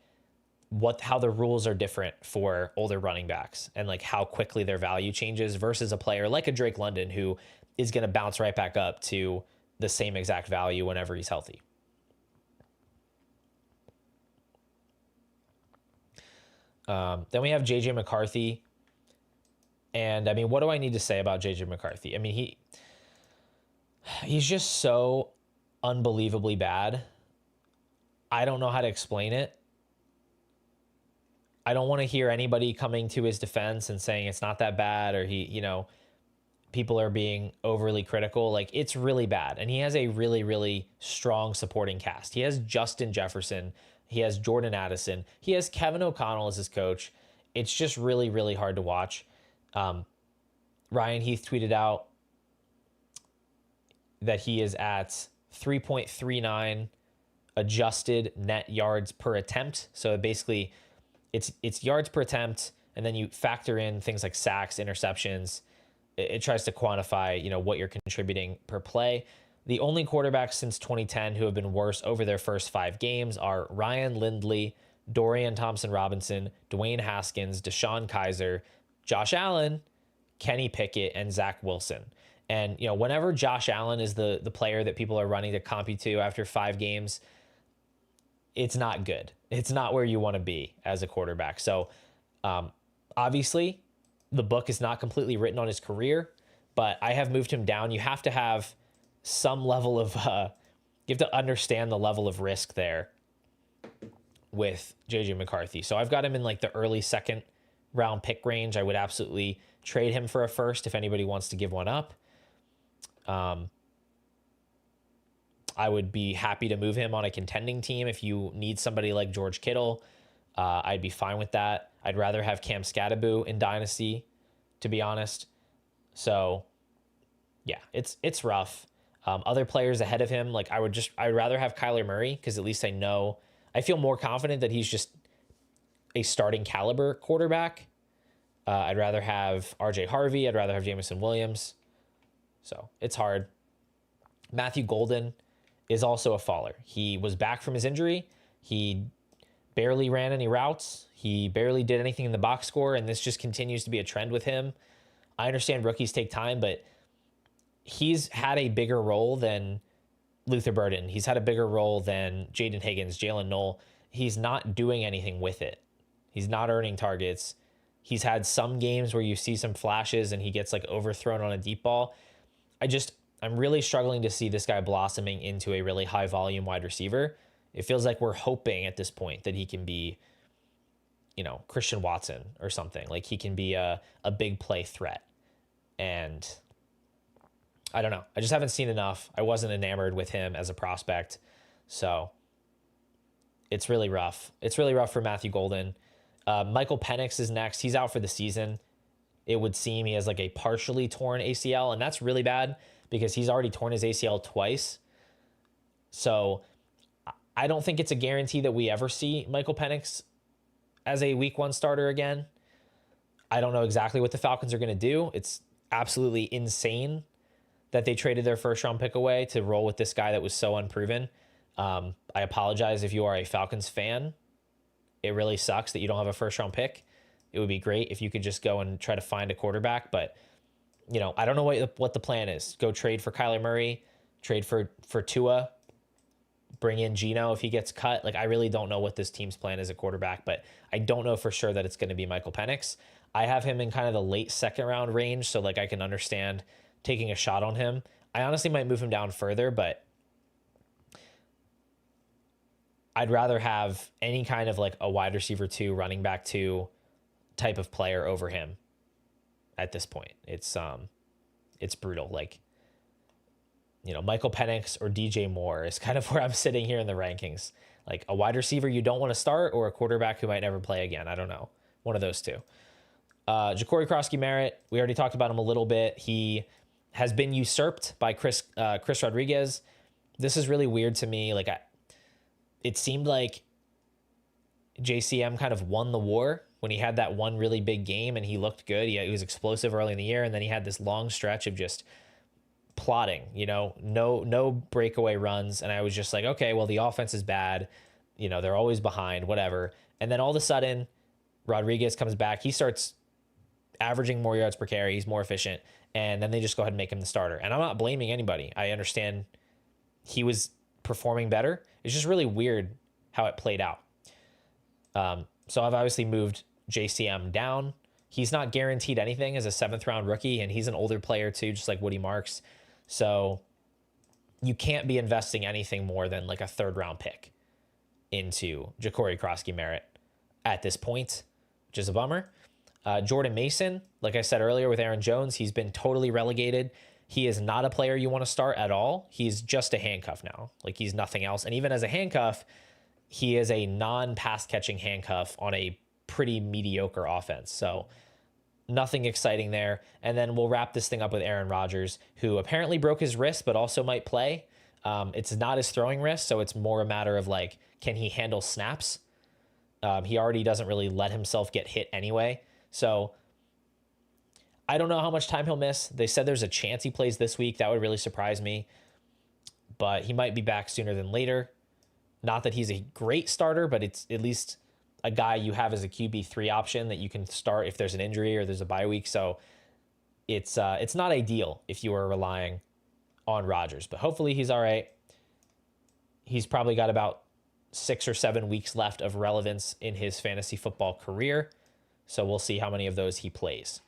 how the rules are different for older running backs and like how quickly their value changes versus a player like a Drake London who is going to bounce right back up to the same exact value whenever he's healthy. Then we have JJ McCarthy. And I mean, what do I need to say about JJ McCarthy? I mean, he's just so unbelievably bad. I don't know how to explain it. I don't want to hear anybody coming to his defense and saying it's not that bad, or people are being overly critical. Like, it's really bad. And he has a really, really strong supporting cast. He has Justin Jefferson. He has Jordan Addison. He has Kevin O'Connell as his coach. It's just really, really hard to watch. Ryan Heath tweeted out that he is at 3.39 adjusted net yards per attempt. So basically it's yards per attempt, and then you factor in things like sacks, interceptions. It tries to quantify, what you're contributing per play. The only quarterbacks since 2010 who have been worse over their first 5 games are Ryan Lindley, Dorian Thompson-Robinson, Dwayne Haskins, Deshaun Kaiser, Josh Allen, Kenny Pickett, and Zach Wilson. And, whenever Josh Allen is the player that people are running to comp you to after 5 games, it's not good. It's not where you want to be as a quarterback. So, obviously, the book is not completely written on his career, but I have moved him down. You have to have some level of, you have to understand the level of risk there with JJ McCarthy. So I've got him in like the early second round pick range. I would absolutely trade him for a first if anybody wants to give one up. I would be happy to move him on a contending team. If you need somebody like George Kittle, I'd be fine with that. I'd rather have Cam Scatterbo in Dynasty, to be honest. So yeah, it's rough. Other players ahead of him, like I'd rather have Kyler Murray, because at least I feel more confident that he's just a starting caliber quarterback. I'd rather have RJ Harvey. I'd rather have Jameson Williams. So it's hard. Matthew Golden is also a faller. He was back from his injury. He barely ran any routes. He barely did anything in the box score, and this just continues to be a trend with him. I understand rookies take time, but he's had a bigger role than Luther Burden. He's had a bigger role than Jaden Higgins, Jalen Knoll. He's not doing anything with it. He's not earning targets. He's had some games where you see some flashes and he gets like overthrown on a deep ball. I'm really struggling to see this guy blossoming into a really high volume wide receiver. It feels like we're hoping at this point that he can be, Christian Watson or something. Like he can be a big play threat. And I don't know. I just haven't seen enough. I wasn't enamored with him as a prospect. So it's really rough. It's really rough for Matthew Golden. Michael Penix is next. He's out for the season. It would seem he has like a partially torn ACL, and that's really bad because he's already torn his ACL twice. So I don't think it's a guarantee that we ever see Michael Penix as a week 1 starter again. I don't know exactly what the Falcons are going to do. It's absolutely insane that they traded their first round pick away to roll with this guy that was so unproven. I apologize if you are a Falcons fan. It really sucks that you don't have a first round pick. It would be great if you could just go and try to find a quarterback, but I don't know what the plan is. Go trade for Kyler Murray, trade for Tua, bring in Geno if he gets cut. Like I really don't know what this team's plan is at quarterback, but I don't know for sure that it's going to be Michael Penix. I have him in kind of the late second round range, so like I can understand taking a shot on him. I honestly might move him down further, but I'd rather have any kind of like a wide receiver 2, running back 2 type of player over him at this point. It's brutal. Like, Michael Penix or DJ Moore is kind of where I'm sitting here in the rankings. Like a wide receiver you don't want to start or a quarterback who might never play again. I don't know. One of those two. Ja'Cory Krosky-Merritt, we already talked about him a little bit. He has been usurped by Chris Rodriguez. This is really weird to me. Like it seemed like JCM kind of won the war when he had that one really big game and he looked good. He was explosive early in the year, and then he had this long stretch of just plotting, no breakaway runs. And I was just like, okay, well, the offense is bad. They're always behind, whatever. And then all of a sudden, Rodriguez comes back. He starts averaging more yards per carry. He's more efficient. And then they just go ahead and make him the starter. And I'm not blaming anybody. I understand he was performing better. It's just really weird how it played out. So I've obviously moved JCM down. He's not guaranteed anything as a 7th round rookie, and he's an older player too, just like Woody Marks. So you can't be investing anything more than like a 3rd round pick into Ja'Cory Krosky-Merritt at this point, which is a bummer. Jordan Mason, like I said earlier with Aaron Jones, he's been totally relegated. He is not a player you want to start at all. He's just a handcuff now. Like he's nothing else. And even as a handcuff, he is a non-pass catching handcuff on a pretty mediocre offense. So nothing exciting there. And then we'll wrap this thing up with Aaron Rodgers, who apparently broke his wrist, but also might play. It's not his throwing wrist, so it's more a matter of like, can he handle snaps? He already doesn't really let himself get hit anyway. So I don't know how much time he'll miss. They said there's a chance he plays this week. That would really surprise me. But he might be back sooner than later. Not that he's a great starter, but it's at least a guy you have as a QB3 option that you can start if there's an injury or there's a bye week. So it's not ideal if you are relying on Rodgers, but hopefully he's all right. He's probably got about 6 or 7 weeks left of relevance in his fantasy football career. So we'll see how many of those he plays.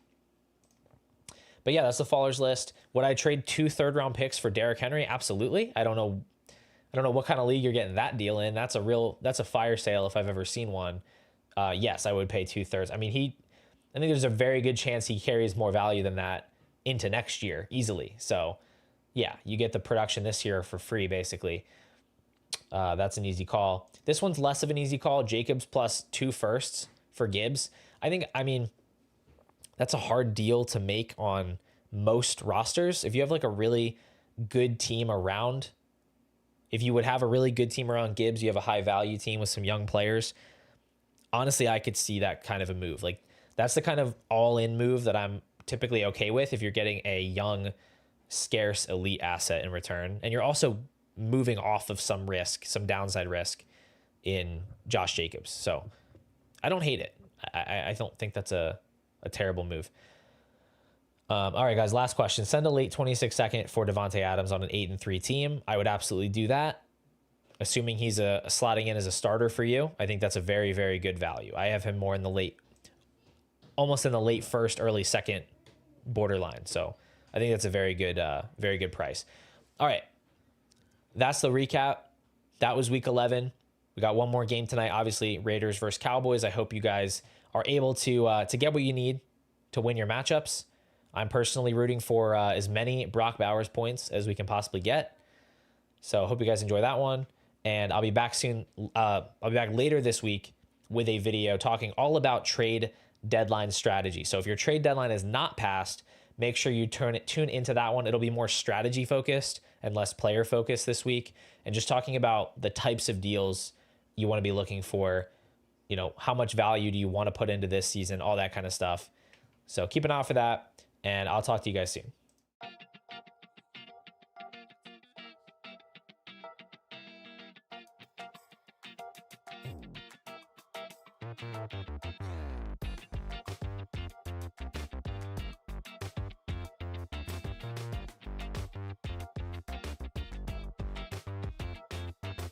But yeah, that's the fallers list. Would I trade 2 third-round picks for Derrick Henry? Absolutely. I don't know I don't know what kind of league you're getting that deal in. That's a fire sale if I've ever seen one. Yes, I would pay 2/3. I mean, I think there's a very good chance he carries more value than that into next year easily. So yeah, you get the production this year for free, basically. That's an easy call. This one's less of an easy call. Jacobs plus 2 firsts for Gibbs. I mean, that's a hard deal to make on most rosters. If you have like a really good team around, if you would have a really good team around Gibbs, you have a high value team with some young players. Honestly, I could see that kind of a move. Like that's the kind of all in move that I'm typically okay with if you're getting a young, scarce elite asset in return. And you're also moving off of some risk, some downside risk in Josh Jacobs. So I don't hate it. I don't think that's a terrible move. All right, guys, last question. Send a late 26 second for Devontae Adams on an 8-3 team. I would absolutely do that. Assuming he's slotting in as a starter for you, I think that's a very, very good value. I have him more in the almost in the late first, early second borderline. So I think that's a very good price. All right, that's the recap. That was week 11. We got one more game tonight. Obviously, Raiders versus Cowboys. I hope you guys are able to get what you need to win your matchups. I'm personally rooting for as many Brock Bowers points as we can possibly get. So I hope you guys enjoy that one. And I'll be back soon. I'll be back later this week with a video talking all about trade deadline strategy. So if your trade deadline is not passed, make sure you tune into that one. It'll be more strategy focused and less player focused this week. And just talking about the types of deals you want to be looking for, how much value do you want to put into this season, all that kind of stuff. So keep an eye out for that. And I'll talk to you guys soon.